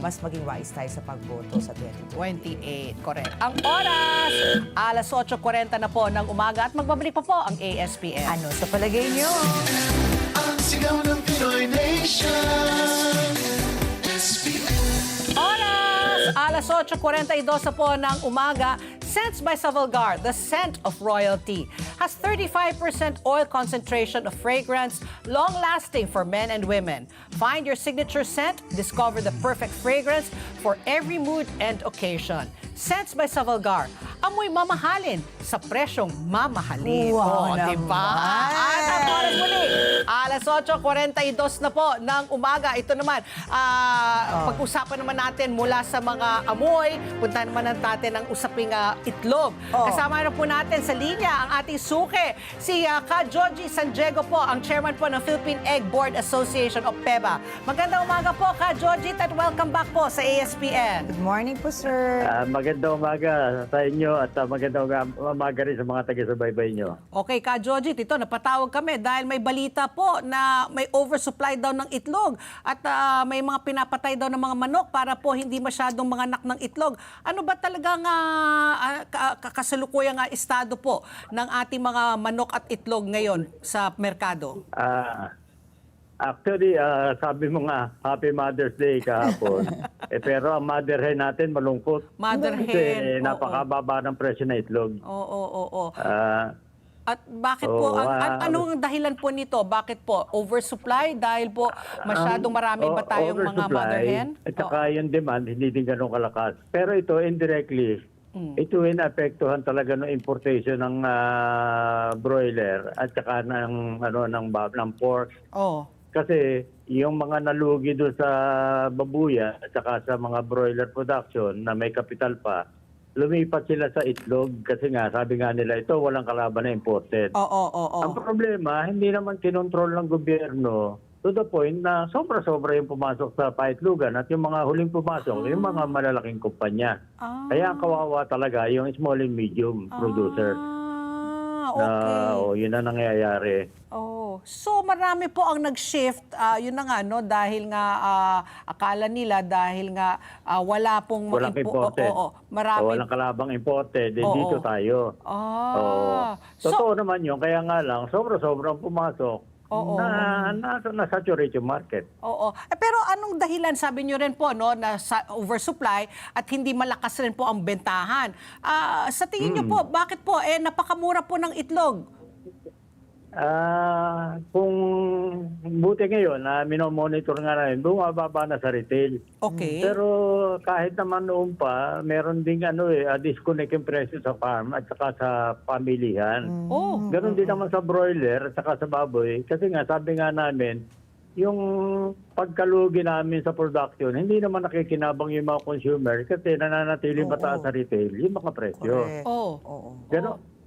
mas maging wise tayo sa pagboto sa 2028. 28, correct. Ang oras, alas 8:40 na po ng umaga at magbabalik pa po ang ASPN. Ano sa palagay nyo? Ang sigaw ng Pinoy Nation. SPN. Oras! Alas 8:42 na po ng umaga. Scents by Savalgar, the scent of royalty, has 35% oil concentration of fragrance, long-lasting for men and women. Find your signature scent, discover the perfect fragrance for every mood and occasion. Scents by Savalgar, amoy mamahalin sa presyong mamahalin. Wow diba? naman! At ang oras muli, alas 8:42 na po ng umaga. Ito naman, pag-usapan naman natin mula sa mga amoy, puntahan naman natin ang usaping itlog. Kasama na po natin sa linya ang ating suke, si Ka Joji San Diego po, ang chairman po ng Philippine Egg Board Association o PEBA. Magandang umaga po, Ka Joji, at welcome back po sa ASPN. Good morning po, sir. Magandang umaga sa inyo at magandang umaga rin sa mga taga-subaybay nyo. Okay, Ka Joji, ito, napatawag kami dahil may balita po na may oversupply daw ng itlog at may mga pinapatay daw ng mga manok para po hindi masyadong mga anak ng itlog. Ano ba talagang kasalukuyang estado po ng ating mga manok at itlog ngayon sa merkado? Actually, sabi mo nga, Happy Mother's Day kahapon. Pero ang mother hen natin malungkot. Mother hen, Kasi oo. napakababa ng presyo na itlog. Oo. Ah, At bakit po, Oo, anong dahilan po nito? Bakit po? Oversupply? Dahil po masyadong marami ba tayong mga oversupply, mother hen? At saka yung demand, hindi din ganun kalakas. Pero ito, indirectly, ito inapektuhan talaga ng importation ng broiler at saka ng pork. Oh. Kasi yung mga nalugi doon sa babuya at saka sa mga broiler production na may kapital pa, lumipat sila sa itlog kasi nga, sabi nga nila, ito walang kalaban na imported. Oo. Ang problema, hindi naman kinontrol ng gobyerno to the point na sobra-sobra yung pumasok sa paitlugan at yung mga huling pumasok, yung mga malalaking kumpanya. Kaya ang kawawa talaga yung small and medium producer. Okay. Yun na nangyayari. So marami po ang nag-shift, yun na nga, no, dahil nga akala nila dahil nga wala pong Walang imported. marami. Walang kalabang imported. Dito tayo. So, Totoo naman yun. Kaya nga lang, sobra-sobrang pumasok na saturate yung market. Pero anong dahilan, sabi nyo rin po, no, na sa oversupply at hindi malakas rin po ang bentahan. Sa tingin nyo po, bakit po? Napakamura po ng itlog. Kung buti ngayon na minomonitor nga namin, bumababa na sa retail. Okay. Pero kahit naman noon pa, meron ding disconnect yung presyo sa farm at saka sa pamilihan. Ganon din naman sa broiler at saka sa baboy. Kasi nga, sabi nga namin, yung pagkalugi namin sa production, hindi naman nakikinabang yung mga consumer kasi nananatiling mataas sa retail yung mga presyo.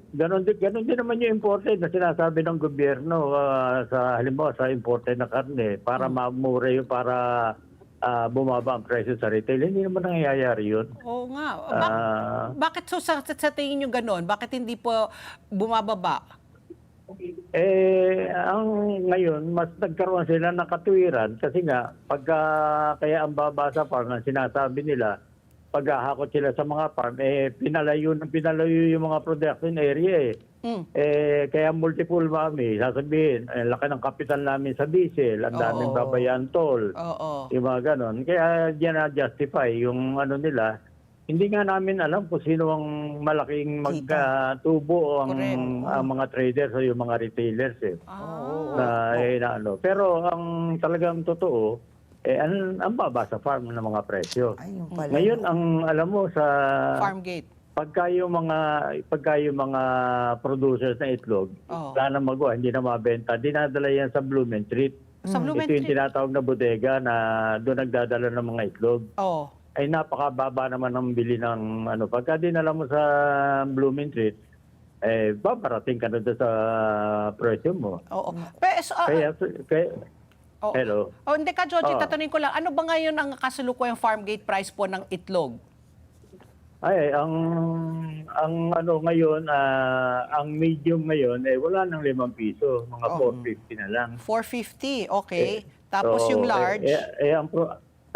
Ganon din naman yung imported na sinasabi ng gobyerno sa halimbawa sa imported na karne para mamura yung para bumaba ang presyo sa retail. Hindi naman nangyayari yun. Oo nga. Bakit sa tingin nyo ganon? Bakit hindi po bumababa? Ang ngayon, mas nagkaroon sila ng katuwiran kasi nga, pagka kaya ang baba sa farm, ang sinasabi nila, paghahakot sila sa mga farm, pinalayo yung mga production area Kaya multiple kami, sasabihin, laki ng kapital namin sa diesel, ang daming babayan toll, Oo. yung mga ganon. Kaya diyan na-justify yung ano nila. Hindi nga namin alam kung sino ang malaking magtubo ang mga traders o yung mga retailers na ano. Pero ang talagang totoo, ang baba sa farm ng mga presyo. Ay, yung pala. Ngayon, ang alam mo sa Farmgate. pagka yung mga producers na itlog, wala nang magawa, hindi na mabenta, dinadala yan sa Blumentritt. Sa Ito yung Blumentritt. tinatawag na bodega na doon nagdadala ng mga itlog. Oo. Ay napakababa naman ang bili ng ano. Pagka dinala mo sa Blumentritt, babarating ka na doon sa presyo mo. Oo. Pero, oh, hello. hindi ka, Joji, Oo. tatanungin ko lang, ano ba ngayon ang kasalukuyang farmgate price po ng itlog? Ay, ang ano ngayon, ang medium ngayon, wala nang 5 piso. Mga 4.50 na lang. 450, okay. Tapos So, yung large?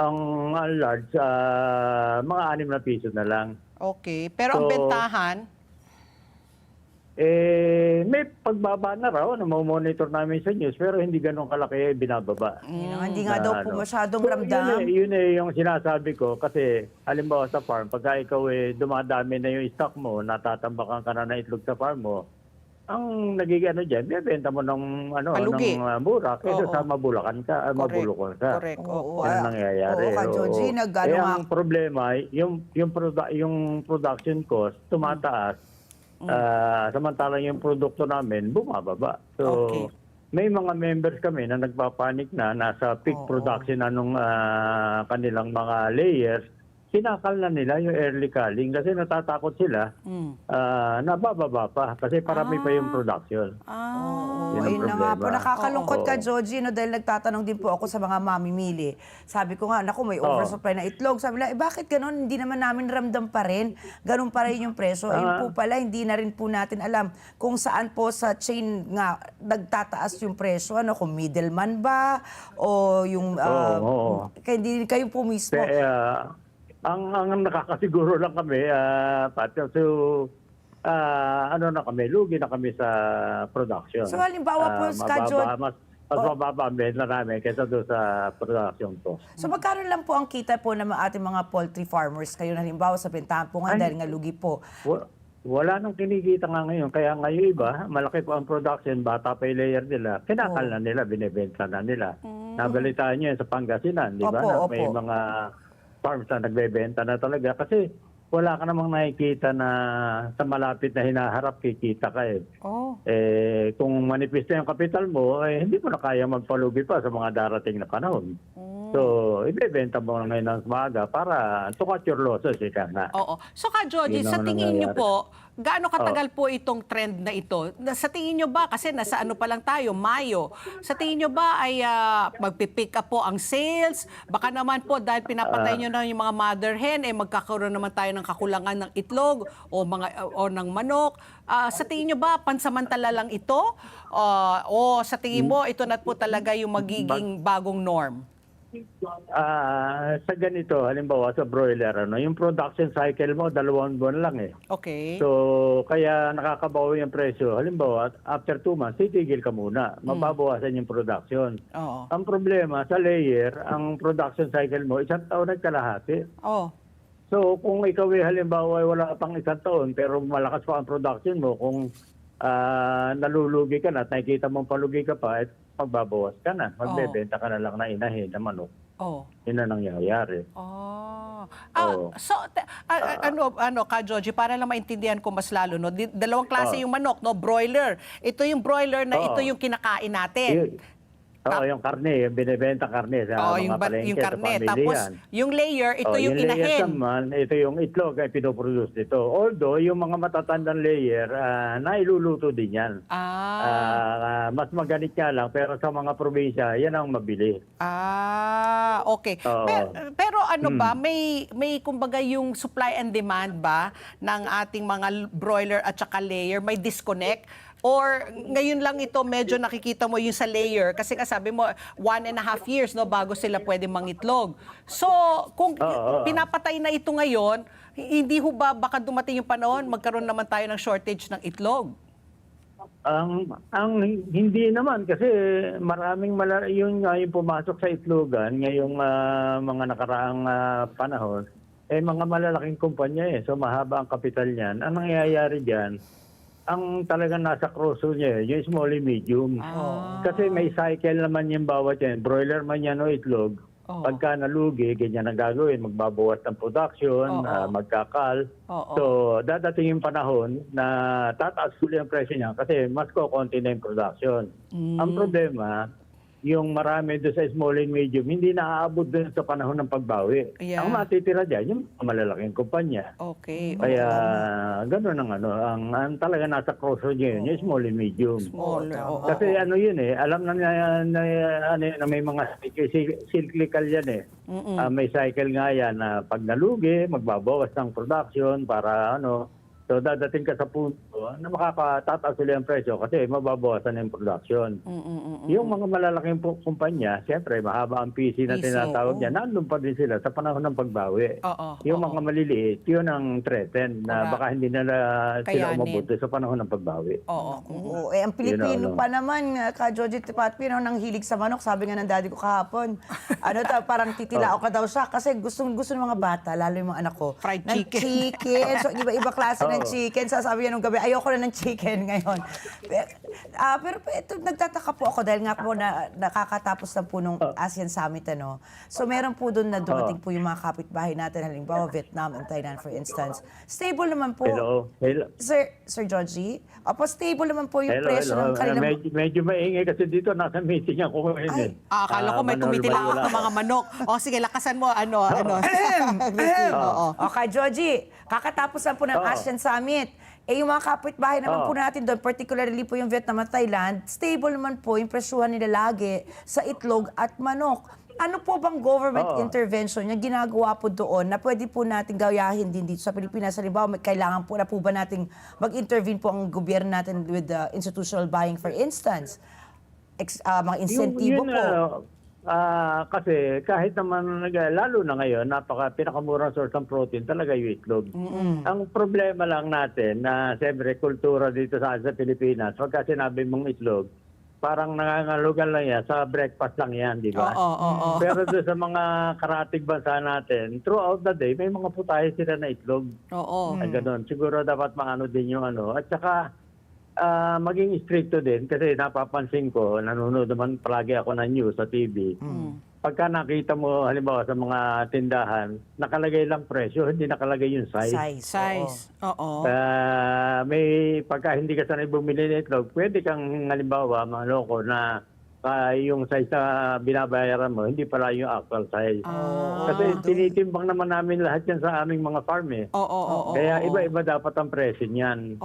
ang large, mga 6 na piso na lang. Okay. Pero ang So, bentahan? May pagbaba na raw, monitor namin sa news, pero hindi ganun kalaki binababa. Hindi nga daw po masyadong ramdam. Yun yung sinasabi ko, kasi halimbawa sa farm, pagka ikaw dumadami na yung stock mo, natatambakan ka na ng itlog sa farm mo, ang nagiging ano dyan, bibenta mo ng Palugi. ng mura kaysa Oo. sa mabulakan ka, mabulokon ka. Correct. Oo. Yan ang nangyayari. Oo, Ka Joji, Oo. nag-ano nga. Ang problema, yung production cost tumataas, samantalang yung produkto namin bumababa. So, Okay. may mga members kami na nagpapanik na nasa peak production na nung kanilang mga layers, kinakal na nila yung early culling kasi natatakot sila na bababa pa kasi parami pa yung production. Oo, Yun ang ayun na nga po. problema. Nakakalungkot ka, Joji, no, dahil nagtatanong din po ako sa mga mamimili. Sabi ko nga, naku, may oversupply na itlog. Sabi nila, bakit ganun? Hindi naman namin ramdam pa rin. Ganun pa rin yung presyo. Ayun po pala, hindi na rin po natin alam kung saan po sa chain nga nagtataas yung presyo. Ano, kung middleman ba? O yung... kaya hindi kayo po mismo. Kaya, ang nakakasiguro lang kami, lugi na kami sa production. So, halimbawa po, Ka Joji, mas mababa ang benta namin kaysa doon sa production cost. so magkano lang po ang kita po ng ating mga poultry farmers kayo na halimbawa sa bentahan po nga dahil nga lugi po? Wala nang kinikita nga ngayon. Kaya ngayon iba, malaki po ang production, bata pa yung layer nila. Kinakal na nila, binibenta na nila. Nabalitaan nyo yan sa Pangasinan, di ba? Opo, Na may opo. mga farms na nagbebenta na talaga. Kasi wala ka namang nakikita na sa malapit na hinaharap, kikita ka kung manipis na yung kapital mo, hindi mo na kaya magpalugi pa sa mga darating na panahon. So, ibebenta mo ngayon ng maaga para to cut your losses, ika nga. Oo. So, Ka Joji, Yun sa ang tingin niyo nangyayari. po, gaano katagal po itong trend na ito? Sa tingin niyo ba, kasi nasa ano pa lang tayo, Mayo, sa tingin niyo ba ay magpipick up po ang sales? Baka naman po dahil pinapatay niyo na yung mga mother hen, magkakaroon naman tayo ng kakulangan ng itlog o ng manok. Sa tingin niyo ba, pansamantala lang ito? O sa tingin mo, ito na po talaga yung magiging bagong norm? Sa ganito, halimbawa sa broiler, yung production cycle mo, 2 buwan lang Okay. So, kaya nakakabawi yung presyo. Halimbawa, after 2 months, titigil ka muna. Mababawasan yung production. Oo. Ang problema, sa layer, ang production cycle mo, 1 taon nagkalahati. Oh. So, kung ikaw halimbawa ay wala pang 1 taon, pero malakas pa ang production mo, kung nalulugi ka na at nakikita mong palugi ka pa, magbabawas ka na. Magbebenta ka na lang na inahin na manok. Oh. Yun na nangyayari. Oh. Oo. So, Ka Joji, para lang maintindihan ko mas lalo, no? Dalawang klase yung manok, no? Broiler. Ito yung broiler na ito yung kinakain natin. Yung karne, yung binibenta karne sa mga palengke, yung sa karne. pamilihan. Tapos, yung layer, ito yung layer inahin. naman, ito yung itlog ay pinoproduce nito. Although, yung mga matatandang layer, nailuluto din yan. Mas maganit nga lang, pero sa mga probinsya, yan ang mabili. Okay. Oo. Pero ano ba, may kumbaga yung supply and demand ba ng ating mga broiler at saka layer, may disconnect? Or ngayon lang ito medyo nakikita mo yung sa layer kasi sabi mo 1.5 years no bago sila pwede mangitlog. So kung pinapatay na ito ngayon, hindi ho ba baka dumating yung panahon magkaroon naman tayo ng shortage ng itlog? Ang hindi naman kasi maraming yun nga yung pumasok sa itlogan ngayong mga nakaraang panahon, mga malalaking kumpanya So mahaba ang kapital niyan. Ang nangyayari diyan, ang talagang nasa kroso niya yung small and medium. Kasi may cycle naman yung bawat yan. Broiler man yan o itlog. Pagka nalugi, ganyan ang gagawin. Magbabawas ng production, magkakal. So, dadating yung panahon na tataas ulit ang presyo niya kasi mas kukunti na yung production. Ang problema, yung marami doon sa small and medium, hindi naaabot doon sa panahon ng pagbawi. Yeah. Ang matitira dyan, yung malalaking kumpanya. Okay. Kaya gano'n ang talaga nasa kroso niya yun, yung small and medium. Kasi yun alam na may mga cyclical yan may cycle nga yan na pag nalugi, magbabawas ng production para so dadating ka sa punto na makakatataas ulit ang presyo kasi mababawasan yung production. Yung mga malalaking kumpanya, siyempre mahaba ang PC na tinatawag niya, nandun pa din sila sa panahon ng pagbawi. Yung mga maliliit, yun ang threaten na baka hindi na sila umabuti sa panahon ng pagbawi. Oo, ang Pilipino pa naman, ka Joji Patpi, nang hilig sa manok, sabi nga ng daddy ko kahapon, parang titilao ka daw siya kasi gusto ng mga bata, lalo yung mga anak ko, Fried ng chicken. So, iba-iba klase ng chicken. Sasabi niya nung gabi, ayoko na ng chicken ngayon. Pero ito, nagtataka po ako dahil nga po nakakatapos na po nung ASEAN Summit. So, meron po doon na dumating po yung mga kapitbahay natin, halimbawa Vietnam and Thailand, for instance. Stable naman po. Hello. Sir Georgie? Opo, stable naman po yung presyo ng kanilang... Medyo maingay kasi dito, nasa meeting ako ngayon Akala ko may tumitilaok ng mga manok. Sige, lakasan mo, Okay, Georgie, kakatapos lang po ng ASEAN Summit. Yung mga kapitbahay naman po natin doon, particularly po yung Vietnam at Thailand, stable naman po yung presyuhan nila lagi sa itlog at manok. Ano po bang government intervention yung ginagawa po doon na pwede po natin gayahin din dito sa Pilipinas? Halimbawa, kailangan po na po ba nating mag-intervene po ang gobyerno natin with institutional buying, for instance? Mga insentibo po. Kasi kahit naman, lalo na ngayon, pinakamurang source ng protein talaga yung itlog. Ang problema lang natin na siyempre kultura dito sa Pilipinas, pagka sinabi mong itlog, parang nangangalugan lang yan, sa breakfast lang yan, di ba? Pero doon sa mga karatig bansa natin, throughout the day, may mga putahe sila na itlog. Ganun. Siguro dapat maano din yung At saka, maging stricto din kasi napapansin ko, nanonood naman palagi ako ng news sa TV. Pagka nakita mo, halimbawa sa mga tindahan, nakalagay lang presyo, hindi nakalagay yung size. Size. May pagka hindi ka sanay bumili ng itlog, pwede kang halimbawa, maloko na yung size na binabayaran mo, hindi pala yung actual size. Kasi tinitimbang naman namin lahat yan sa aming mga farm Kaya iba-iba dapat ang presyo niyan.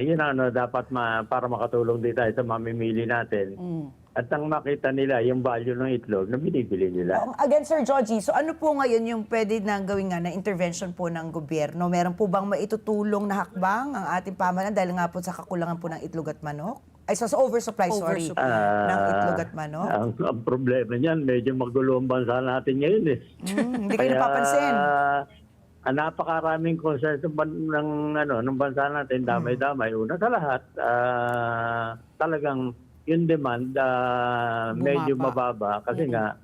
Yun dapat para makatulong din tayo sa mamimili natin. At ang makita nila yung value ng itlog na binibili nila. Again, Sir Georgie, so ano po ngayon yung pwede na gawin na intervention po ng gobyerno? Meron po bang maitutulong na hakbang ang ating pamahalaan dahil nga po sa kakulangan po ng itlog at manok? Sa oversupply, ng itlog at manok? Ang problema niyan, medyo magulo ang bansa natin ngayon Hindi kayo napapansin. Napakaraming concern ng bansa natin, damay-damay. Una sa lahat, talagang yung demand medyo mababa kasi nga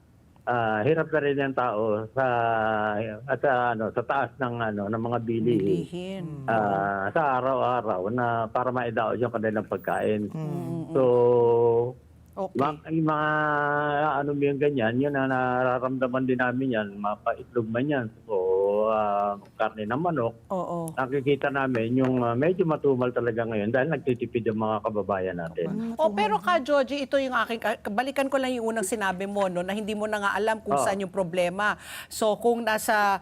hirap na rin ang tao sa taas ng mga bilihin sa araw-araw na para maidaos yung kanilang pagkain. So yung mga yung ganyan, yun na nararamdaman din namin yan, mapaitlog man yan. So, karne ng manok, nakikita namin yung medyo matumal talaga ngayon dahil nagtitipid yung mga kababayan natin. Pero ka, Georgie, ito yung balikan ko lang yung unang sinabi mo, na hindi mo na nga alam kung saan yung problema. So, kung nasa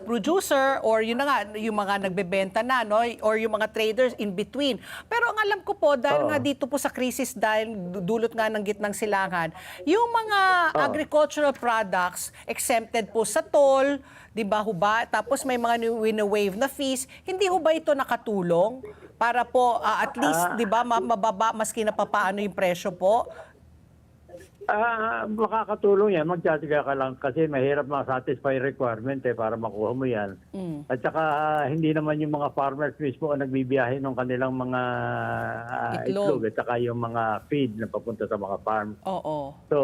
producer or yun na nga, yung mga nagbebenta na, or yung mga traders in between. Pero ang alam ko po, dahil nga dito po sa krisis, dahil dulot nga ng gitnang silangan, yung mga agricultural products exempted po sa toll, di ba ho ba? Tapos may mga win-wave na fees, hindi ho ba ito nakatulong para po at least, di ba, mababa maski na papaano yung presyo po? Makakatulong yan. Magtitiga ka lang kasi mahirap ma-satisfy requirement para makuha mo yan. At saka hindi naman yung mga farmers mismo ang nagbibiyahe ng kanilang mga itlog at saka yung mga feed na papunta sa mga farm. Oo. So,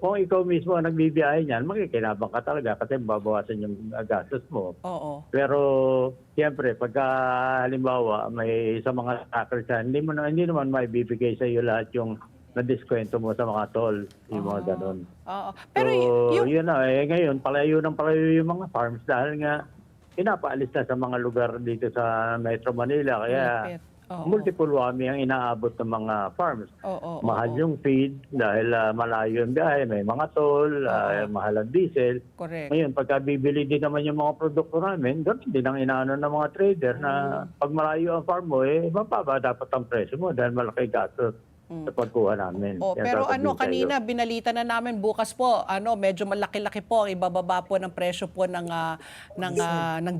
kung ikaw mismo ang nagbibiyahe niyan, makikinabang ka talaga kasi mababawasan yung gastos mo. Oo. Pero siyempre, pagka halimbawa may sa mga trackers yan, hindi naman maibibigay sa iyo lahat yung na-diskwento mo sa mga toll, yung mga ganon. Oo. Pero So, yun na, ngayon, palayo yung mga farms dahil nga pinapaalis na sa mga lugar dito sa Metro Manila. Kaya Malapit. Oo. multiple whammy ang inaabot ng mga farms. Oo. Mahal yung feed dahil malayo yung biyahe, may mga toll, mahal ang diesel. Correct. Ngayon, pagka bibili din naman yung mga produkto namin, ganun din ang inaano ng mga trader na pag malayo ang farm mo, mababa dapat ang presyo mo dahil malaki gastos sa pagkuha namin. Oh, Kaya pero sasabihin sa'yo. kanina binalita na namin bukas po, medyo malaki-laki po ang ibababa po ng presyo po ng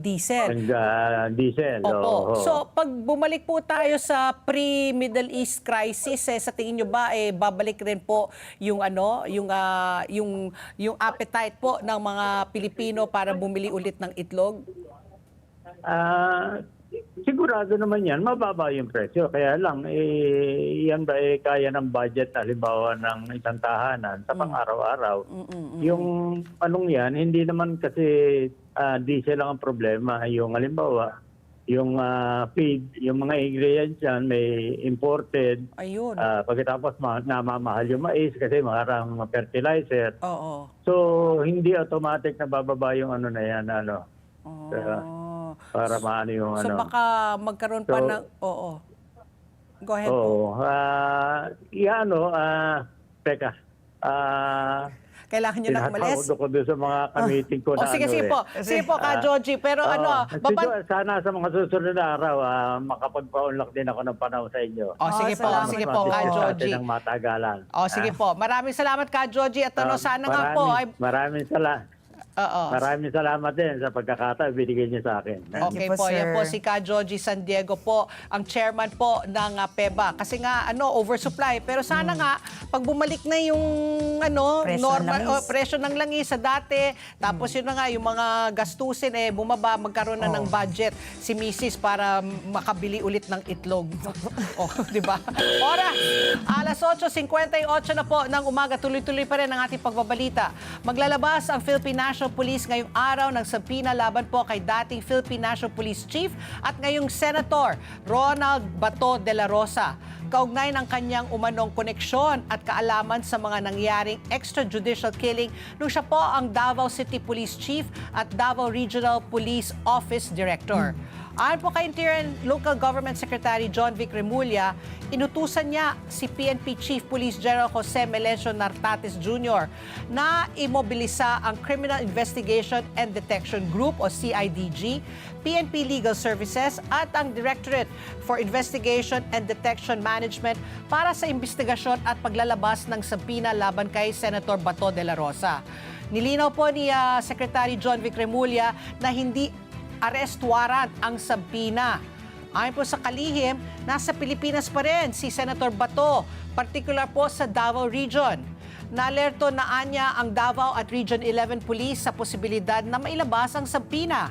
diesel. Ang diesel. Opo. oo. So, pag bumalik po tayo sa pre-Middle East crisis, sa tingin nyo ba babalik rin po yung yung appetite po ng mga Pilipino para bumili ulit ng itlog? Sigurado naman yan, mababa yung presyo. Kaya lang, yan ba kaya ng budget halimbawa ng isang tahanan sa pang-araw-araw. Yung anong yan, hindi naman kasi diesel lang ang problema. Yung halimbawa, yung feed, yung mga ingredients yan, may imported. Ayun. Pagkatapos namamahal yung mais kasi maharang fertilizer. Oo. So, hindi automatic na bababa yung ano na yan, para maano yung So, baka magkaroon pa So, ng... Oo. Go ahead po. Oo. Teka. Kailangan nyo na umalis? Tinatawag ko doon sa mga ka-meeting ko na Sige po. Sige po, Ka Joji. Pero sana sa mga susunod na araw, makapagpa-unlock din ako ng panahon sa inyo. Sige po, salamat sige po, Ka Mabigyan Joji. natin ng matagalan. Sige po. Maraming salamat, Ka Joji. At sana nga po ay... Maraming salamat. Oo. Maraming salamat din sa pagkakataon binigay niyo sa akin. Okay you po, po, yan sir. po si Ka Joji San Diego po, ang chairman po ng PEBA. Kasi nga, oversupply. Pero sana nga, pag bumalik na yung Presyo ng normal langis. presyo ng langis sa dati, tapos yun na nga, yung mga gastusin, bumaba, magkaroon na ng budget si Mrs. para makabili ulit ng itlog. Di ba? Oras, alas 8:58 na po ng umaga. Tuloy-tuloy pa rin ang ating pagbabalita. Maglalabas ang Philippine National Police ngayong araw ng subpoena laban po kay dating Philippine National Police Chief at ngayong Senator Ronald Bato de la Rosa. Kaugnay ng kanyang umanong koneksyon at kaalaman sa mga nangyaring extrajudicial killing nung siya po ang Davao City Police Chief at Davao Regional Police Office Director. Ayon po kay Interior and Local Government Secretary John Vic Remulla, inutusan niya si PNP Chief Police General Jose Melencio Nartates Jr. na imobilisa ang Criminal Investigation and Detection Group o CIDG, PNP Legal Services at ang Directorate for Investigation and Detection Management para sa investigasyon at paglalabas ng subpoena laban kay Senator Bato de la Rosa. Nilinaw po ni Secretary John Vic Remulla na hindi arrest warrant ang subpoena. Ayon po sa kalihim, nasa Pilipinas pa rin si Senator Bato, particular po sa Davao Region. Naalerto na anya ang Davao at Region 11 Police sa posibilidad na mailabas ang subpoena.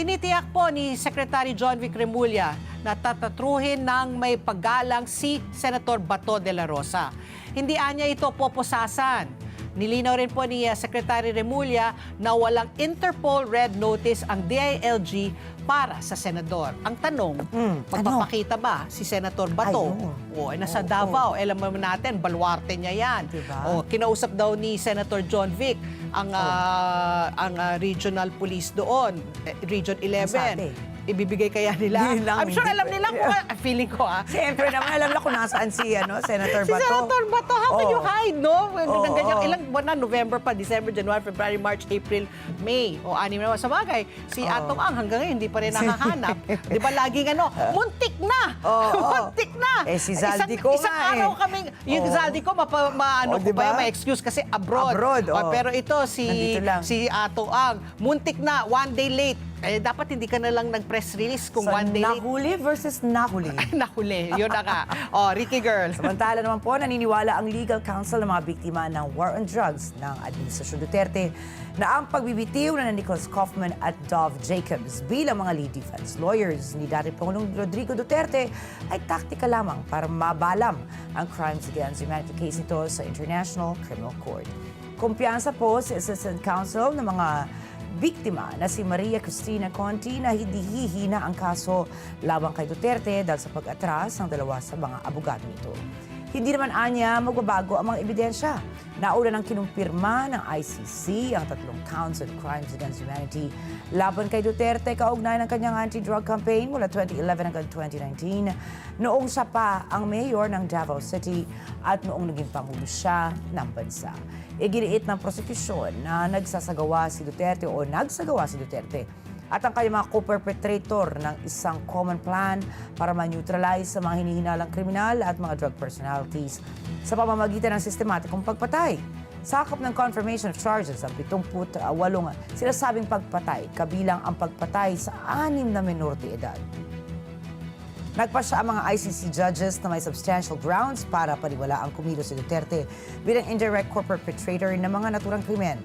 Tinitiyak po ni Secretary John Vic Remulla na tatatruhin ng may paggalang si Senator Bato de la Rosa. Hindi anya ito poposasan. Nilinaw rin po ni Secretary Remulla na walang Interpol Red Notice ang DILG para sa senador. Ang tanong, magpapakita ba si Senator Bato? Nasa Davao. Alam mo natin, baluarte niya yan. Diba? Kinausap daw ni Senator John Vic ang regional police doon, Region 11. Ibibigay kaya nila? Hindi lang, I'm sure hindi alam nila kung feeling ko Siyempre naman, alam na kung nasaan si Senator Bato. Si Senator Bato, how can you hide, no? Oo. Ilang buwan na, November pa, December, January, February, March, April, May. Anim na sa bagay. Si Atong Ang hanggang ngayon, hindi pa rin nakahanap. Di ba laging muntik na! Muntik na! Si Zaldico isang nga araw kaming, yung Zaldico, diba? may excuse kasi abroad. Abroad, Pero ito, Nandito lang. si Atong Ang, muntik na, one day late. Eh, dapat hindi ka na lang nag-press release kung So, one day late. nahuli versus nahuli. Nahuli. Yun na nga. Ricky Girl. Samantala naman po, naniniwala ang legal counsel ng mga biktima ng war on drugs ng Administrasyon Duterte na ang pagbibitiw na Nicholas Kaufman at Dove Jacobs bilang mga lead defense lawyers ni dating Pangulong Rodrigo Duterte ay taktika lamang para mabalam ang crimes against humanity case nito sa International Criminal Court. Kumpiyansa po si Assistant Counsel ng mga biktima na si Maria Cristina Conti na hindi hihina ang kaso labang kay Duterte dahil sa pag-atras ng dalawa sa mga abogado nito. Hindi naman anya magbabago ang mga ebidensya. Nauna nang kinumpirma ng ICC ang 3 counts of crimes against humanity laban kay Duterte kaugnay ng kanyang anti-drug campaign mula 2011 hanggang 2019 noong siya pa ang mayor ng Davao City at noong naging pangulo siya ng bansa. Iginiit ng prosekusyon na nagsagawa si Duterte at ang kanyang mga co-perpetrator ng isang common plan para ma-neutralize sa mga hinihinalang kriminal at mga drug personalities sa pamamagitan ng sistematikong pagpatay. Sakop ng confirmation of charges ang 78 sinasabing pagpatay, kabilang ang pagpatay sa 6 na menor de edad. Nagpasya ang mga ICC judges na may substantial grounds para paniwalaang kumilos si Duterte bilang indirect co-perpetrator ng mga naturang krimen.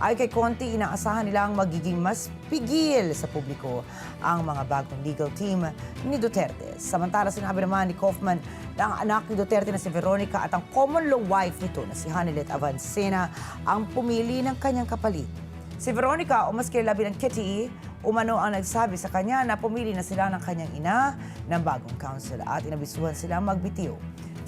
Ay kay Conti, inaasahan nilang magiging mas pigil sa publiko ang mga bagong legal team ni Duterte. Samantala, sinabi naman ni Kaufman na ang anak ni Duterte na si Veronica at ang common law wife nito na si Hanilet Avancena ang pumili ng kanyang kapalit. Si Veronica, o mas kilala bilang Kitty, umano ang nagsabi sa kanya na pumili na sila ng kanyang ina ng bagong counsel at inabisuhan silang magbitiw.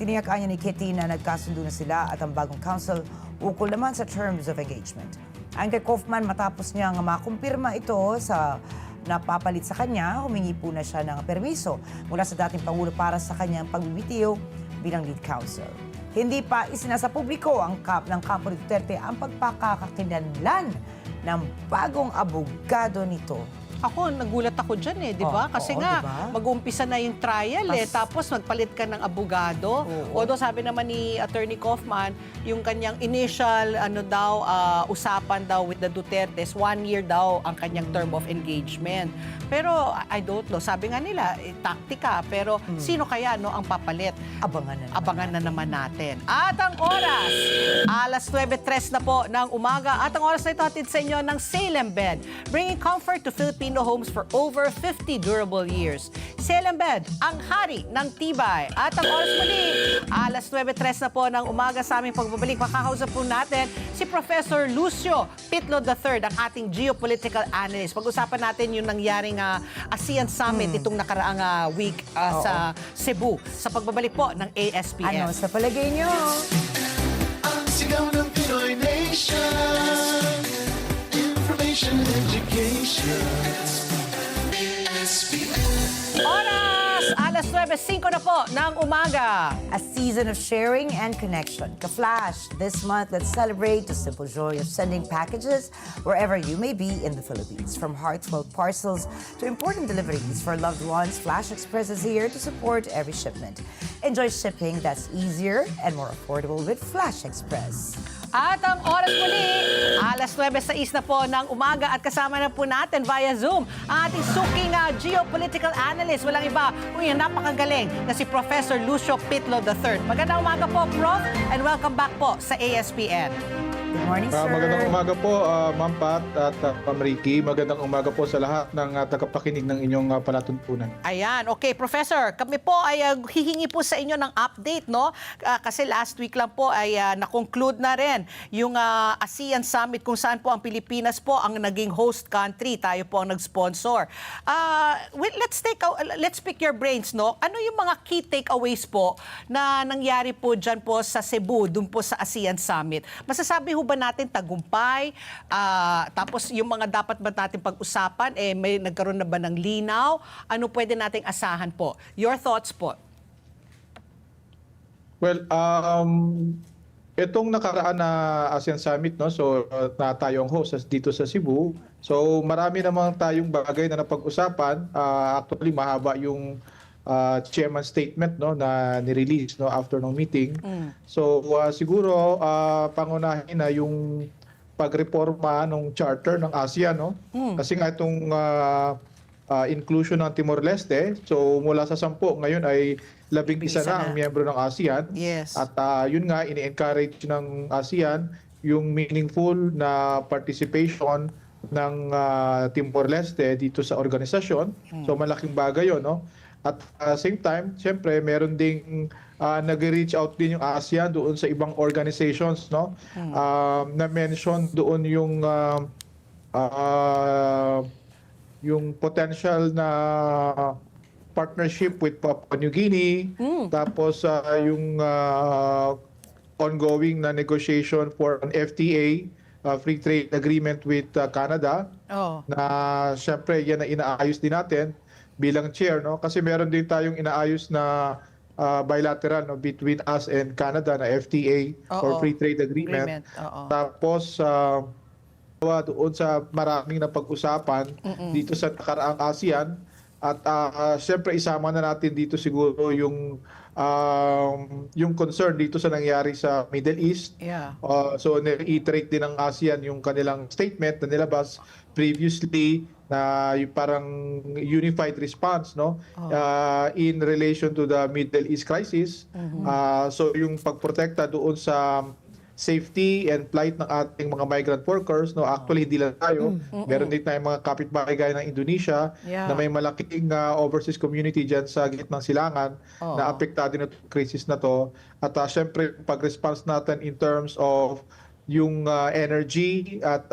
Tiniyak niya ni Kitty na nagkasundo na sila at ang bagong counsel ukol naman sa terms of engagement. Ayon kay Kaufman, matapos niyang makumpirma ito sa napapalit sa kanya, humingi po na siya ng permiso mula sa dating Pangulo para sa kanyang pagbibitiw bilang lead counsel. Hindi pa isinasa publiko ng kampo ni Duterte ang pagpakakakinlanlan ng bagong abogado nito. Ako, nagulat ako dyan di ba? Kasi Oo, nga, diba? mag-uumpisa na yung trial tapos magpalit ka ng abogado. Although sabi naman ni Attorney Kaufman, yung kanyang initial usapan daw with the Dutertes, 1 year daw ang kanyang term of engagement. Pero I don't know, sabi nga nila, taktika, pero sino kaya ang papalit? Abangan na naman natin. At ang oras, alas 9:03 na po ng umaga. At ang oras na ito hatid sa inyo ng Salem Bed, bringing comfort to Filipino homes for over 50 durable years. Salem Bed, ang hari ng tibay. At ang oras muli, alas 9:03 na po ng umaga sa aming pagbabalik. Makakausap po natin si Professor Lucio Pitlo III, ang ating geopolitical analyst. Pag-usapan natin yung nangyaring ASEAN Summit itong nakaraang week sa Cebu sa pagbabalik po ng ASPN. Ano sa palagay niyo? Ang sigaw ng Pinoy Nation. Information and education. ASPN. Oras! Alas 9:05 na po ng umaga. A season of sharing and connection. Ka-Flash, this month, let's celebrate the simple joy of sending packages wherever you may be in the Philippines. From heartfelt parcels to important deliveries for loved ones, Flash Express is here to support every shipment. Enjoy shipping that's easier and more affordable with Flash Express. At ang oras muli, alas 9:06 na po ng umaga at kasama na po natin via Zoom ang ating suking geopolitical analyst. Walang iba kung yung napakagaling na si Professor Lucio Pitlo III. Magandang umaga po, Prof. And welcome back po sa ASPN. Good morning, sir. Magandang umaga po, Ma'am Pat at Ma'am Ricky. Magandang umaga po sa lahat ng tagapakinig ng inyong palatuntunan. Ayan, okay, Professor. Kami po ay hihingi po sa inyo ng update, no? Kasi last week lang po ay na-conclude na rin yung ASEAN Summit kung saan po ang Pilipinas po ang naging host country. Tayo po ang nag-sponsor. Let's pick your brains, no? Ano yung mga key takeaways po na nangyari po dyan po sa Cebu, dun po sa ASEAN Summit? Masasabi ho ba natin tagumpay? Tapos yung mga dapat ba natin pag-usapan, may nagkaroon na ba ng linaw? Ano pwede nating asahan po? Your thoughts po? Well, itong nakaraan na ASEAN Summit, no, so na tayo ang host dito sa Cebu. So marami namang tayong bagay na napag-usapan. Actually, mahaba yung chairman statement, no, na ni-release, no, after ng meeting. So siguro pangunahin na yung pagreforma ng charter ng ASEAN, no? Kasi nga itong inclusion ng Timor-Leste, so mula sa 10 ngayon ay 11 na ang miyembro ng ASEAN. Yes. At yun nga, ini-encourage ng ASEAN yung meaningful na participation ng Timor-Leste dito sa organisasyon. So malaking bagay yun, no? At same time, siyempre, meron ding nag-reach out din yung ASEAN doon sa ibang organizations, no? Na-mention doon yung potential na partnership with Papua New Guinea, tapos yung ongoing na negotiation for an FTA, free trade agreement with Canada, Oh. na syempre yan na inaayos din natin bilang chair, no? Kasi meron din tayong inaayos na bilateral, no, between us and Canada na FTA or Oo. free trade agreement. Oo. Tapos doon sa maraming na pag-usapan dito sa nakaraang ASEAN, at syempre isama na natin dito siguro yung concern dito sa nangyari sa Middle East. Yeah. So reiterate din ng ASEAN yung kanilang statement na nilabas previously na yung parang unified response, no, in relation to the Middle East crisis. So yung pagprotekta doon sa safety and plight ng ating mga migrant workers, no, actually hindi lang tayo, meron din tayong mga kapitbahay gaya ng Indonesia Yeah. na may malaking overseas community dyan sa gitnang silangan na apektado na crisis na to. At syempre pag-response natin in terms of yung energy at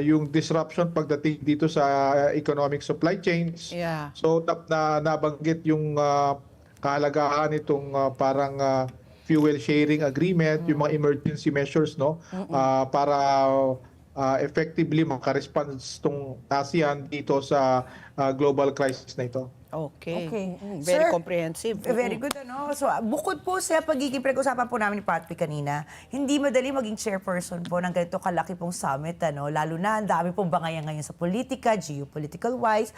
yung disruption pagdating dito sa economic supply chains. Yeah. So nabanggit yung kahalagahan itong parang fuel sharing agreement, yung mga emergency measures, no, para effectively maka-response tong ASEAN dito sa global crisis na ito. Okay. Sir, Very comprehensive. Very good, ano? So, bukod po sa pagiging pinag-usapan po namin ni Patpi kanina, hindi madali maging chairperson po ng ganito kalaki pong summit, ano? Lalo na, ang dami pong bangayan ngayon sa politika, geopolitical-wise.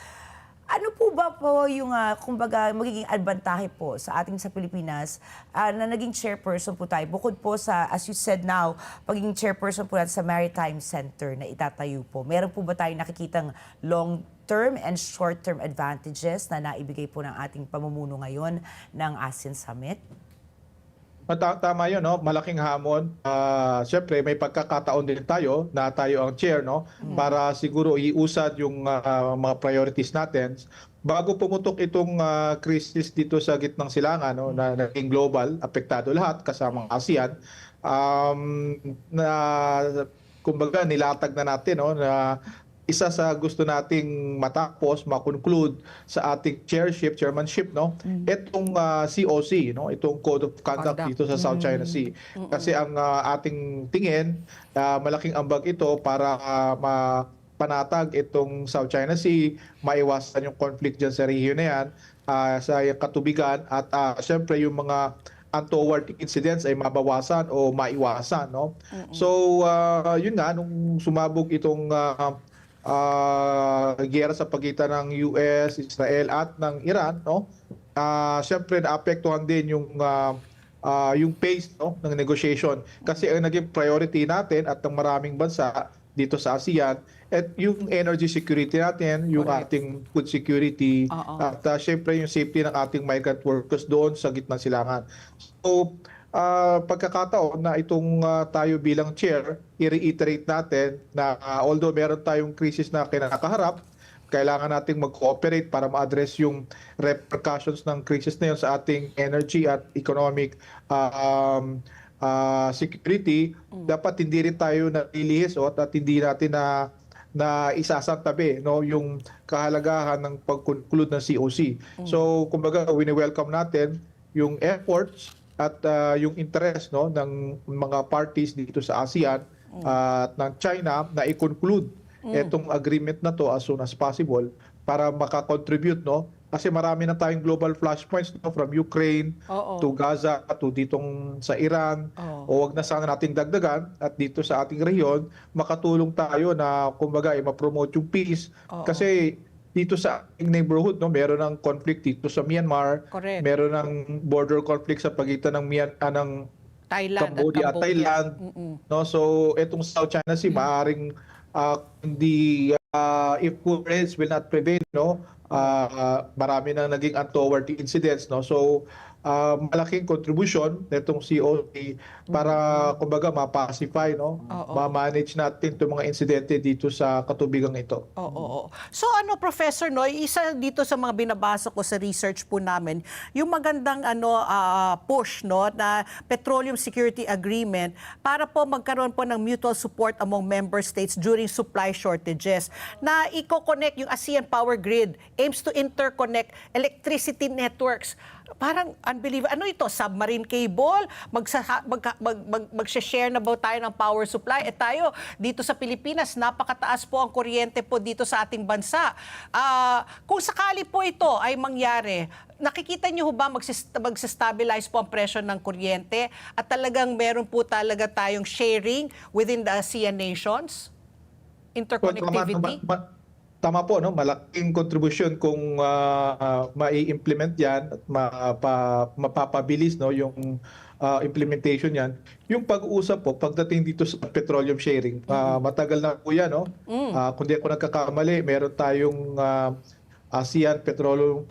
Ano po ba po yung, kumbaga, magiging advantahe po sa ating sa Pilipinas na naging chairperson po tayo? Bukod po sa, as you said now, pagiging chairperson po natin sa Maritime Center na itatayo po. Meron po ba tayo nakikitang long-term and short-term advantages na naibigay po ng ating pamumuno ngayon ng ASEAN Summit? Tama yun, no? Malaking hamon. Siyempre, may pagkakataon din tayo na tayo ang chair, no? Para siguro iusad yung mga priorities natin. Bago pumutok itong crisis dito sa gitnang silangan, no, na naging global, apektado lahat, kasama ang ASEAN, na kumbaga nilatag na natin, no, na isa sa gusto nating matapos, makonclude sa ating chairmanship, no, itong COC, no, itong Code of Conduct dito sa South China Sea. Kasi ang ating tingin, malaking ambag ito para panatag itong South China Sea, maiwasan yung conflict dyan sa rehiyon na yan, sa katubigan, at syempre yung mga untoward incidents ay mabawasan o maiwasan, no. So yun nga, nung sumabog itong giyera sa pagitan ng US, Israel at ng Iran, no? Syempre naapektuhan din yung pace, no, ng negotiation. Kasi ang naging priority natin at ng maraming bansa dito sa ASEAN at yung energy security natin, yung ating food security, at syempre yung safety ng ating migrant workers doon sa gitnang silangan. So pagkakataon na itong tayo bilang chair, i-reiterate natin na although meron tayong crisis na kinakaharap, kailangan nating mag-cooperate para ma-address yung repercussions ng crisis na yun sa ating energy at economic security. Dapat hindi rin tayo nalilihis at hindi natin na isasantabi, no, yung kahalagahan ng pag-conclude ng COC. So kumbaga, wini-welcome natin yung efforts at yung interest, no, ng mga parties dito sa ASEAN at ng China na i-conclude itong agreement na to as soon as possible para makakontribute, no, kasi marami na tayong global flashpoints, no, from Ukraine to Gaza to ditong sa Iran, o wag na sana nating dagdagan, at dito sa ating rehiyon makatulong tayo na kumbaga ma-promote yung peace. Kasi dito sa ating neighborhood, no, meron ng conflict dito sa Myanmar. Correct. Meron ng border conflict sa pagitan ng Thailand at Cambodia at Cambodia. Thailand. No, so itong South China Sea maaring hindi if poor rates will not prevail, no, marami na naging untoward incidents, no, so malaking contribution nitong COC para kumbaga ma-pacify, no, ma-manage natin itong mga insidente dito sa katubigang ito. Oo. So ano, Professor Noy, isa dito sa mga binabasa ko sa research po namin, yung magandang push, no, na Petroleum Security Agreement para po magkaroon po ng mutual support among member states during supply shortages, na i-connect yung ASEAN Power Grid, aims to interconnect electricity networks. Parang unbelievable. Ano ito? Submarine cable? Mag-share na ba tayo ng power supply? Tayo, dito sa Pilipinas, napakataas po ang kuryente po dito sa ating bansa. Kung sakali po ito ay mangyari, nakikita niyo ba mag-stabilize po ang presyo ng kuryente at talagang meron po talaga tayong sharing within the ASEAN nations? Interconnectivity? Tama po, no? Malaking contribution kung mai-implement yan at mapapabilis, no, yung implementation yan. Yung pag-uusap po, pagdating dito sa petroleum sharing, matagal na po yan, no? Kung di ako nagkakamali, meron tayong ASEAN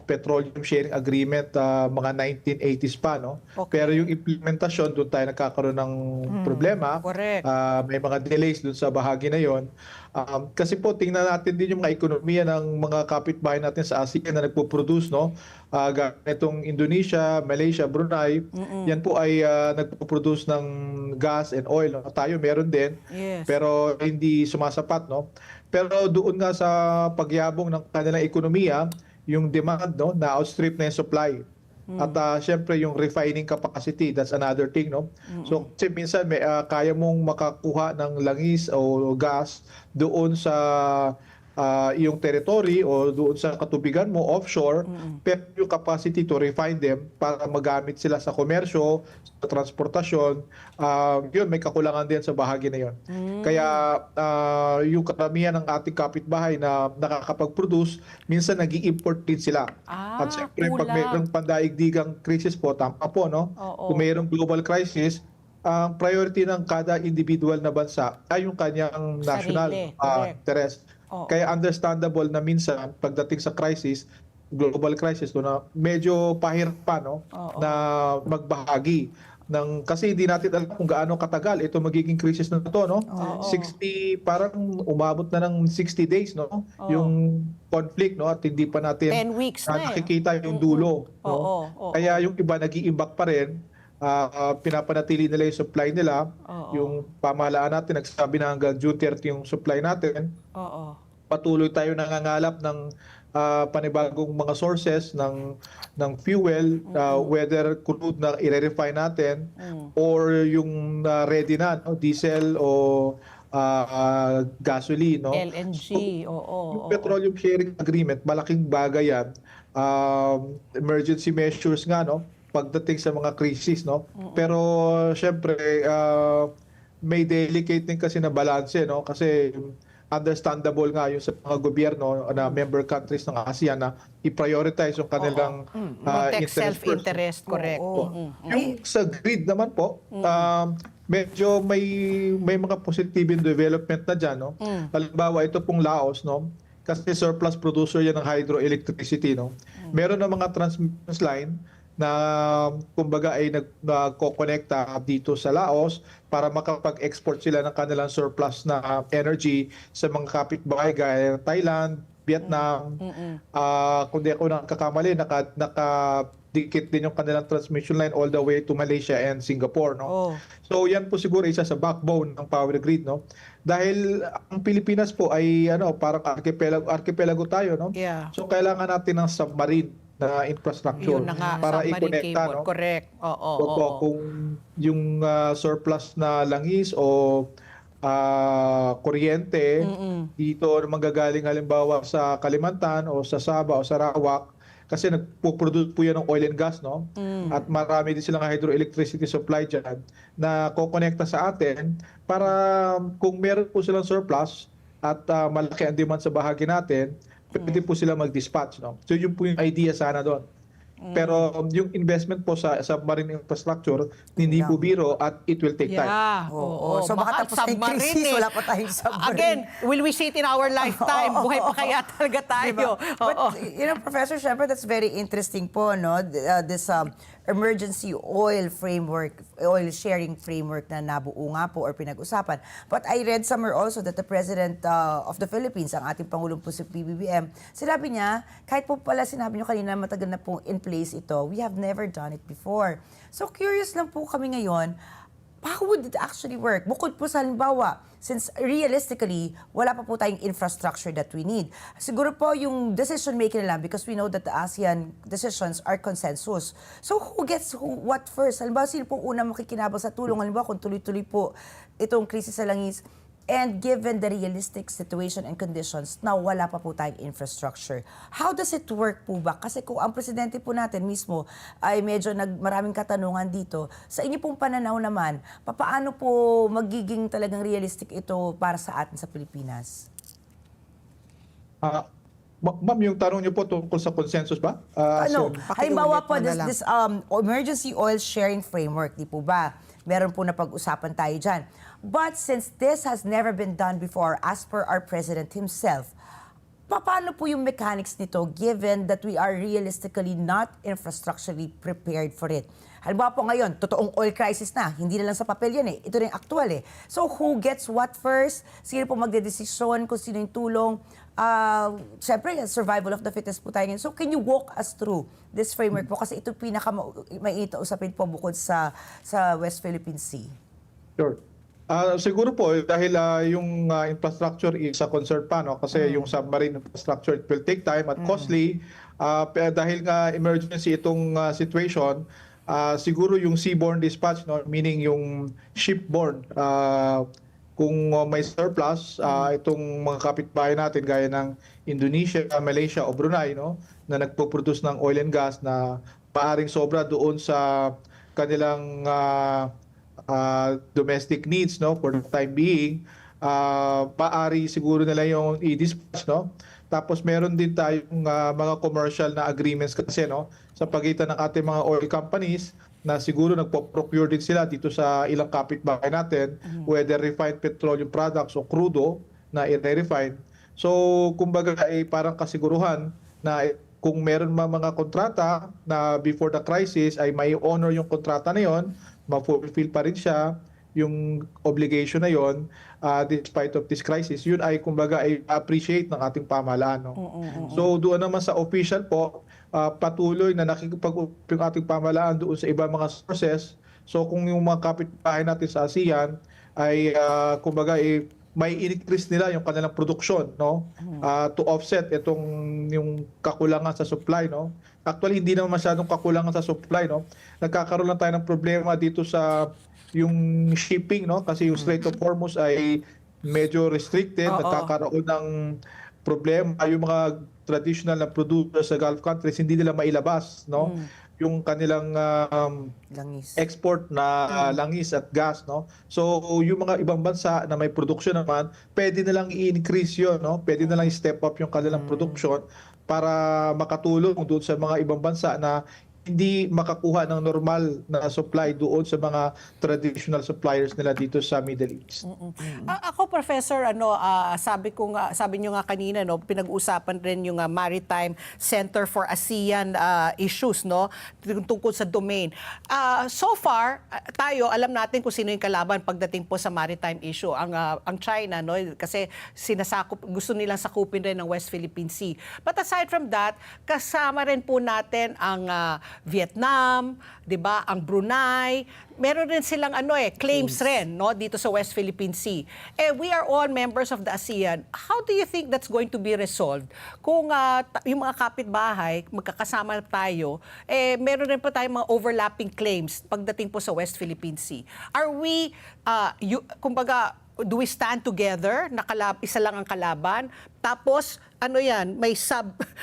Petroleum Sharing Agreement mga 1980s pa, no? Okay. Pero yung implementasyon, doon tayo nagkakaroon ng problema. Correct. May mga delays doon sa bahagi na yon. Kasi po, tingnan natin din yung mga ekonomiya ng mga kapitbahay natin sa ASEAN na nagpo-produce, no? Itong Indonesia, Malaysia, Brunei, yan po ay nagpo-produce ng gas and oil, no? Tayo meron din, Yes. pero hindi sumasapat, no? Pero doon nga sa pagyabong ng kanilang ekonomiya, yung demand, no, na outstrip na yung supply. At syempre yung refining capacity, that's another thing, no? So kasi minsan may kaya mong makakuha ng langis o gas doon sa iyong territory o doon sa katubigan mo offshore, pero yung capacity to refine them para magamit sila sa komersyo, sa transportasyon, yun, may kakulangan din sa bahagi na yun. Kaya yung karamihan ng ating kapitbahay na nakakapag-produce, minsan nag-i-import din sila. At syempre, pag mayroong pandaigdigang krisis po, tama po, no? Kung mayroong global crisis, ang priority ng kada individual na bansa ay yung kanyang national interest. Kaya understandable na minsan pagdating sa crisis, global crisis, na medyo pahirap pa, no, na magbahagi ng, kasi hindi natin alam kung gaano katagal ito magiging crisis na to, no? 60, parang umabot na ng 60 days, no? Yung conflict, no? At hindi pa natin 10 weeks na nakikita yung dulo, no? Kaya yung iba nag-iimbak pa rin, pinapanatili nila yung supply nila. Yung pamahalaan natin nagsabi na hanggang June 30 yung supply natin. Patuloy tayo nangangalap ng panibagong mga sources ng fuel, whether crude na i-refine natin or yung ready na, no, diesel o gasoline, no? LNG, Yung petroleum sharing agreement, malaking bagay yan. Emergency measures nga, no, pagdating sa mga crisis, no? Pero syempre may delicate din kasi na balanse, no? Kasi understandable nga yung sa mga gobyerno na member countries ng ASEAN na i-prioritize yung kanilang protect self-interest, correct. Yung sa grid naman po, medyo may mga positive development na dyan, no? Halimbawa, ito pong Laos, no? Kasi surplus producer yan ng hydroelectricity, no? Meron na mga transmission line na kumbaga ay nagko-connecta dito sa Laos para makapag-export sila ng kanilang surplus na energy sa mga kapitbahay gaya ng Thailand, Vietnam. Kung di ako nakakamali, nakadikit din yung kanilang transmission line all the way to Malaysia and Singapore, no? So yan po siguro isa sa backbone ng power grid, no? Dahil ang Pilipinas po ay parang archipelago tayo, no? Yeah. So kailangan natin ng submarine na infrastructure Yun na nga, para submarine i-connecta, cable. no? Correct. Kung yung surplus na langis o kuryente dito manggagaling halimbawa sa Kalimantan o sa Sabah o sa Sarawak, kasi nagpo-produce po yan ng oil and gas, no? At marami din silang hydroelectricity supply dyan na kokonekta sa atin para kung meron po silang surplus at malaki ang demand sa bahagi natin, pwede po sila mag-dispatch, no? So yun po yung idea sana doon. Pero yung investment po sa submarine infrastructure, hindi po biro at it will take time. Yeah. Oo. So baka mahal tapos na yung submarine crisis, eh. wala pa tayong submarine. Again, will we see it in our lifetime? Buhay pa kaya talaga tayo? Diba? But, Oo. Professor, syempre, that's very interesting po, no? This emergency oil framework, oil sharing framework na nabuo nga po or pinag-usapan. But I read somewhere also that the President of the Philippines, ang ating Pangulong po si PBBM, sinabi niya, kahit po pala sinabi niyo kanina matagal na pong in place ito, we have never done it before. So curious lang po kami ngayon, how would it actually work? Bukod po sa halimbawa, since realistically, wala pa po tayong infrastructure that we need. Siguro po yung decision making lang because we know that the ASEAN decisions are consensus. So who gets what first? Halimbawa, sino pong unang makikinabang sa tulong? Halimbawa, kung tuloy-tuloy po itong krisis sa langis, and given the realistic situation and conditions na wala pa po tayong infrastructure. How does it work po ba? Kasi kung ang presidente po natin mismo ay medyo maraming katanungan dito, sa inyo pong pananaw naman, paano po magiging talagang realistic ito para sa atin sa Pilipinas? Ma'am, yung tanong niyo po tungkol sa consensus ba? Halimbawa po, Pakiulit mo na lang. this emergency oil sharing framework, di po ba? Meron po na pag-usapan tayo dyan. But since this has never been done before, as per our President himself, paano po yung mechanics nito given that we are realistically not infrastructurally prepared for it? Halimbawa po ngayon, totoong oil crisis na. Hindi na lang sa papel yan eh. Ito na yung actual eh. So who gets what first? Sino po magdedesisyon kung sino yung tulong? Siyempre, survival of the fittest po tayo ngayon. So can you walk us through this framework po? Kasi ito pinaka-mainit na usapin po bukod sa West Philippine Sea. Sure. Siguro po, dahil yung infrastructure is a concern pa, no? Kasi yung submarine infrastructure, it will take time at costly. Dahil nga emergency itong situation, siguro yung seaborne dispatch, no? Meaning yung shipborne, kung may surplus, itong mga kapitbahay natin gaya ng Indonesia, Malaysia o Brunei, no? Na nagpo-produce ng oil and gas na maaring sobra doon sa kanilang domestic needs, no, for the time being, paari siguro nila yung i-dispatch, no. Tapos meron din tayong mga commercial na agreements kasi, no, sa pagitan ng ating mga oil companies na siguro nagpo-procure din sila dito sa ilang kapitbahay natin, whether refined petroleum products o crudo na i-refine. So, kumbaga ay parang kasiguruhan na kung meron mga kontrata na before the crisis ay may honor yung kontrata na yon, ma-fulfill pa rin siya yung obligation na yon despite of this crisis. Yun ay kumbaga ay appreciate ng ating pamahalaan. No? So doon naman sa official po, patuloy na nakikipag-usap yung ating pamahalaan doon sa ibang mga sources. So kung yung mga kapitbahay natin sa ASEAN ay kumbaga ay may increase nila yung kanilang produksyon, no, to offset itong yung kakulangan sa supply, no. Actually hindi naman masyadong kakulangan sa supply, no. Nagkakaroon lang tayo ng problema dito sa yung shipping, no, kasi yung Strait of Hormuz ay medyo restricted. Nagkakaroon ng problema yung mga traditional na producers sa Gulf countries, hindi nila mailabas, no, yung kanilang export na langis at gas, no. So yung mga ibang bansa na may production naman, pwede na lang i-increase yun, no. Pwede na lang i-step up yung kanilang production para makatulong doon sa mga ibang bansa na hindi makakuha ng normal na supply doon sa mga traditional suppliers nila dito sa Middle East. Ako, Professor, sabi niyo nga kanina, no, pinag-usapan rin yung Maritime Center for ASEAN issues, no, tungkol sa domain. So far, tayo alam natin kung sino yung kalaban pagdating po sa maritime issue, ang China, no, kasi gusto nilang sakupin rin ng West Philippine Sea. But aside from that, kasama rin po natin ang Vietnam, 'di ba? Ang Brunei, meron rin silang claims rin, no, dito sa West Philippine Sea. We are all members of the ASEAN. How do you think that's going to be resolved? Kung yung mga kapitbahay, magkakasama tayo, meron rin po tayong mga overlapping claims pagdating po sa West Philippine Sea. Are we kumbaga, do we stand together? Isa lang ang kalaban? Tapos, may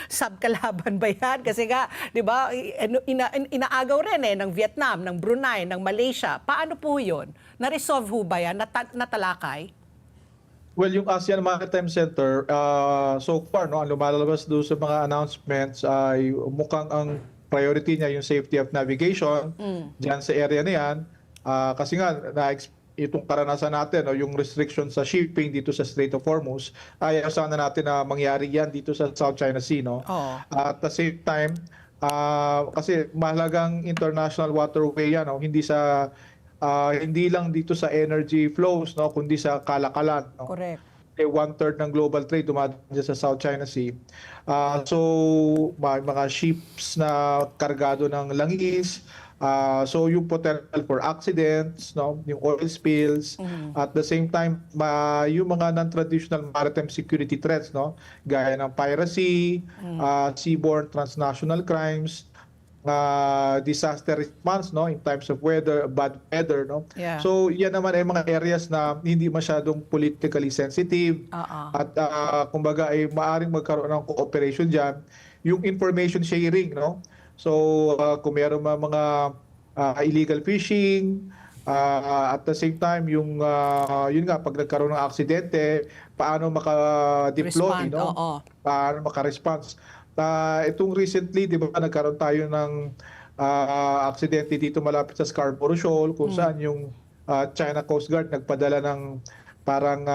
sub-kalaban ba yan? Kasi nga, di ba, inaagaw rin ng Vietnam, ng Brunei, ng Malaysia. Paano po yun? Na-resolve ho ba yan? Natalakay? Well, yung ASEAN Maritime Center, so far, no, ang lumalabas doon sa mga announcements ay mukhang ang priority niya yung safety of navigation diyan sa area na yan. Kasi nga, itong karanasan natin, no, yung restriction sa shipping dito sa Strait of Hormuz, ayaw sana natin na mangyari yan dito sa South China Sea. No? Oo. At the same time, kasi mahalagang international waterway yan, no? Hindi lang dito sa energy flows, no, kundi sa kalakalan. No? Correct. 1/3 ng global trade dumadaan dyan sa South China Sea. So, may mga ships na kargado ng langis. So, yung potential for accidents, no, yung oil spills. At the same time, yung mga non-traditional maritime security threats, no, gaya ng piracy, seaborne transnational crimes, disaster response, no, in times of bad weather, no. Yeah. So yan naman ay mga areas na hindi masyadong politically sensitive at kumbaga ay maaring magkaroon ng cooperation diyan, yung information sharing, no. So kung mayroong mga illegal fishing, at the same time yung yun nga, pag nagkaroon ng aksidente, paano maka-deploy, Respond, no? oo. Paano maka-response. Itong recently, di ba, nagkaroon tayo ng aksidente dito malapit sa Scarborough Shoal, kung saan yung China Coast Guard nagpadala ng parang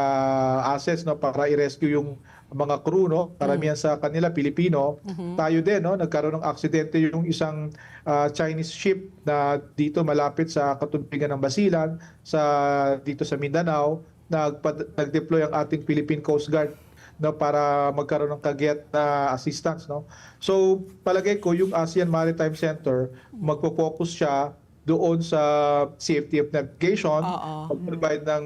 assets, no, para i-rescue yung mga crew, no, karamihan sa kanila Pilipino. Tayo din, no, nagkaroon ng aksidente yung isang Chinese ship na dito malapit sa katubigan ng Basilan, dito sa Mindanao. Nag-deploy ang ating Philippine Coast Guard, no, para magkaroon ng kagyat na assistance, no. So palagay ko yung ASEAN Maritime Center, magpo-focus siya doon sa safety of navigation, pag-provide ng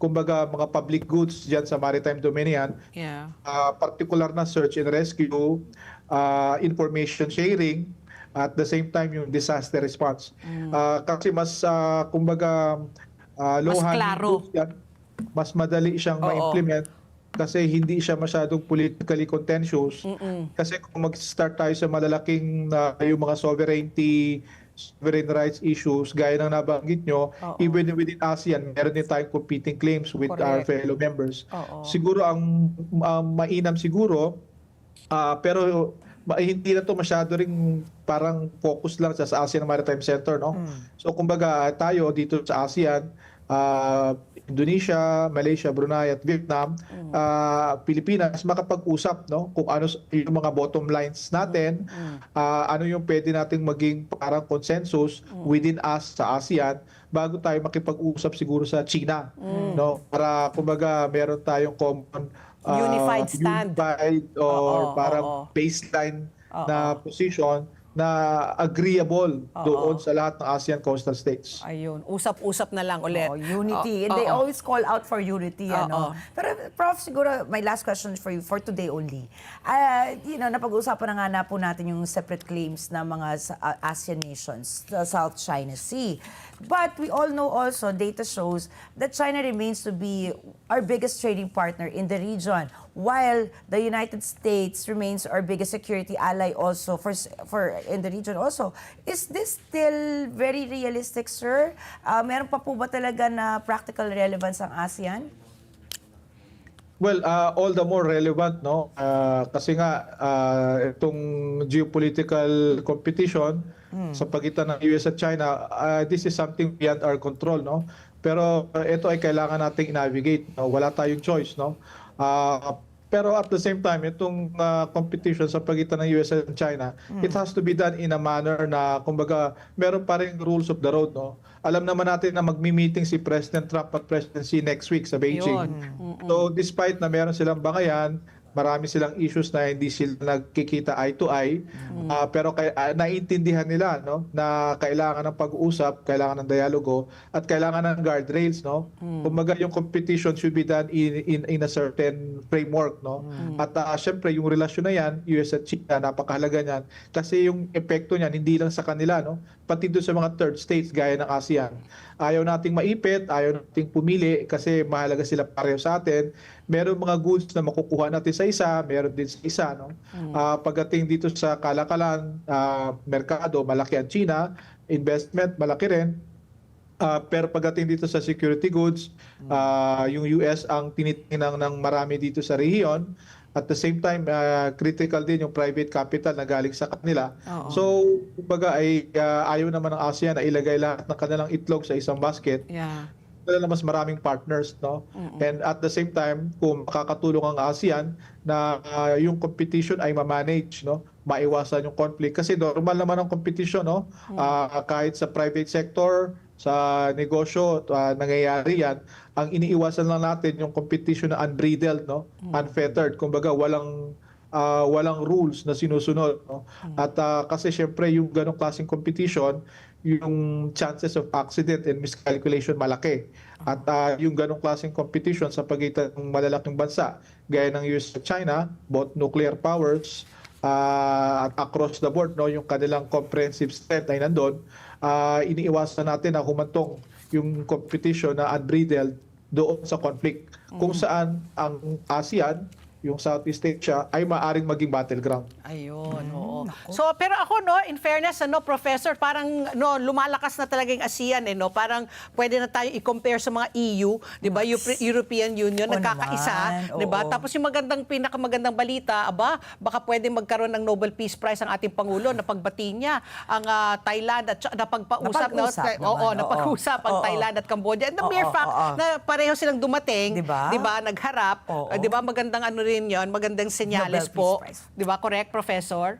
kumbaga mga public goods diyan sa maritime domain yan. Yeah. Particular na search and rescue, information sharing, at the same time yung disaster response. Kasi mas kumbaga low-hanging klaro. fruit yan, mas madali siyang ma-implement kasi hindi siya masyadong politically contentious. Kasi kung mag-start tayo sa malalaking yung mga sovereign rights issues, gaya ng nabanggit nyo, even within ASEAN, meron din tayong competing claims with our fellow members. Siguro ang mainam siguro, pero hindi na to masyado ring parang focus lang sa ASEAN Maritime Center, no? So kumbaga tayo dito sa ASEAN, Indonesia, Malaysia, Brunei at Vietnam, Pilipinas, makapag-usap, no, kung ano yung mga bottom lines natin, ano yung pwede nating maging parang consensus within us sa ASEAN bago tayo makipag-usap siguro sa China, no, para kumbaga meron tayong common Unified stand. Or parang baseline na position na agreeable doon sa lahat ng ASEAN coastal states. Ayun, usap-usap na lang ulit. Unity. And they always call out for unity. Ano? Pero Prof, siguro, my last question for you for today only. Napag-usapan na nga na po natin yung separate claims ng mga ASEAN nations sa South China Sea. But we all know also, data shows that China remains to be our biggest trading partner in the region, while the United States remains our biggest security ally also for in the region also. Is this still very realistic, sir? Meron pa po ba talaga na practical relevance ang ASEAN? Well, all the more relevant, no? Kasi nga itong geopolitical competition sa pagitan ng US at China, this is something beyond our control, no? Pero ito ay kailangan nating navigate, no? Wala tayong choice, no? Pero at the same time, itong competition sa pagitan ng US and China, it has to be done in a manner na, kumbaga, meron pa rin rules of the road, no? Alam naman natin na magmi-meeting si President Trump at President Xi next week sa Beijing. So, despite na meron silang bakayan, marami silang issues na hindi sila nagkikita eye to eye, pero naiintindihan nila, no, na kailangan ng pag-uusap, kailangan ng dialogo, at kailangan ng guardrails, no. Kumbaga yung competition should be done in a certain framework, no. At syempre yung relasyon na yan, US at China, napakahalaga niyan kasi yung epekto niyan hindi lang sa kanila, no, pati doon sa mga third states gaya ng ASEAN. Ayaw nating maipit, ayaw nating pumili kasi mahalaga sila pareho sa atin. Meron mga goods na makukuha natin sa isa, meron din sa isa, no? Pagdating dito sa kalakalan, merkado, malaki ang China, investment, malaki rin. Pero pagdating dito sa security goods, yung US ang tinitingnan ng marami dito sa rehiyon. At the same time, critical din yung private capital na galing sa kanila. Oo. So, kumbaga ay ayaw naman ng ASEAN na ilagay lahat ng kanilang itlog sa isang basket. Yeah. Na mas maraming partners, no? And at the same time, kung makakatulong ang ASEAN na yung competition ay ma-manage, no? Maiwasan yung conflict kasi normal naman ang competition, no? Kahit sa private sector, sa negosyo, nangyayari yan. Ang iniiwasan lang natin yung competition na unbridled, no? Unfettered, kumbaga walang rules na sinusunod, no? At kasi syempre yung ganong klaseng competition, yung chances of accident and miscalculation malaki. At yung ganong klaseng competition sa pagitan ng malalaking bansa, gaya ng US at China, both nuclear powers, at across the board, no, yung kanilang comprehensive strength ay nandun, iniiwasan natin na humantong yung competition na unbridled doon sa conflict. Kung saan ang ASEAN, yung Southeast Asia, ay maaring maging battleground. Ayun, oo. So, pero ako, no, in fairness, Professor, parang lumalakas na talaga yung ASEAN, no? Parang pwede na tayo i-compare sa mga EU, di ba? European Union, Oo nagkakaisa, naman, di ba? oo. Tapos yung pinakamagandang balita, baka pwede magkaroon ng Nobel Peace Prize ang ating Pangulo na pagbati niya ang Thailand at napag-usap, no? Napag-usap naman, Oo, oo. napag-usap ang Oo. Thailand at Cambodia. And the mere Oo, fact oo. na pareho silang dumating, Di ba? nagharap, Oo. di ba? Magandang rin yon, magandang senyales Nobel po. Peace Prize. Di ba? Correct, Professor?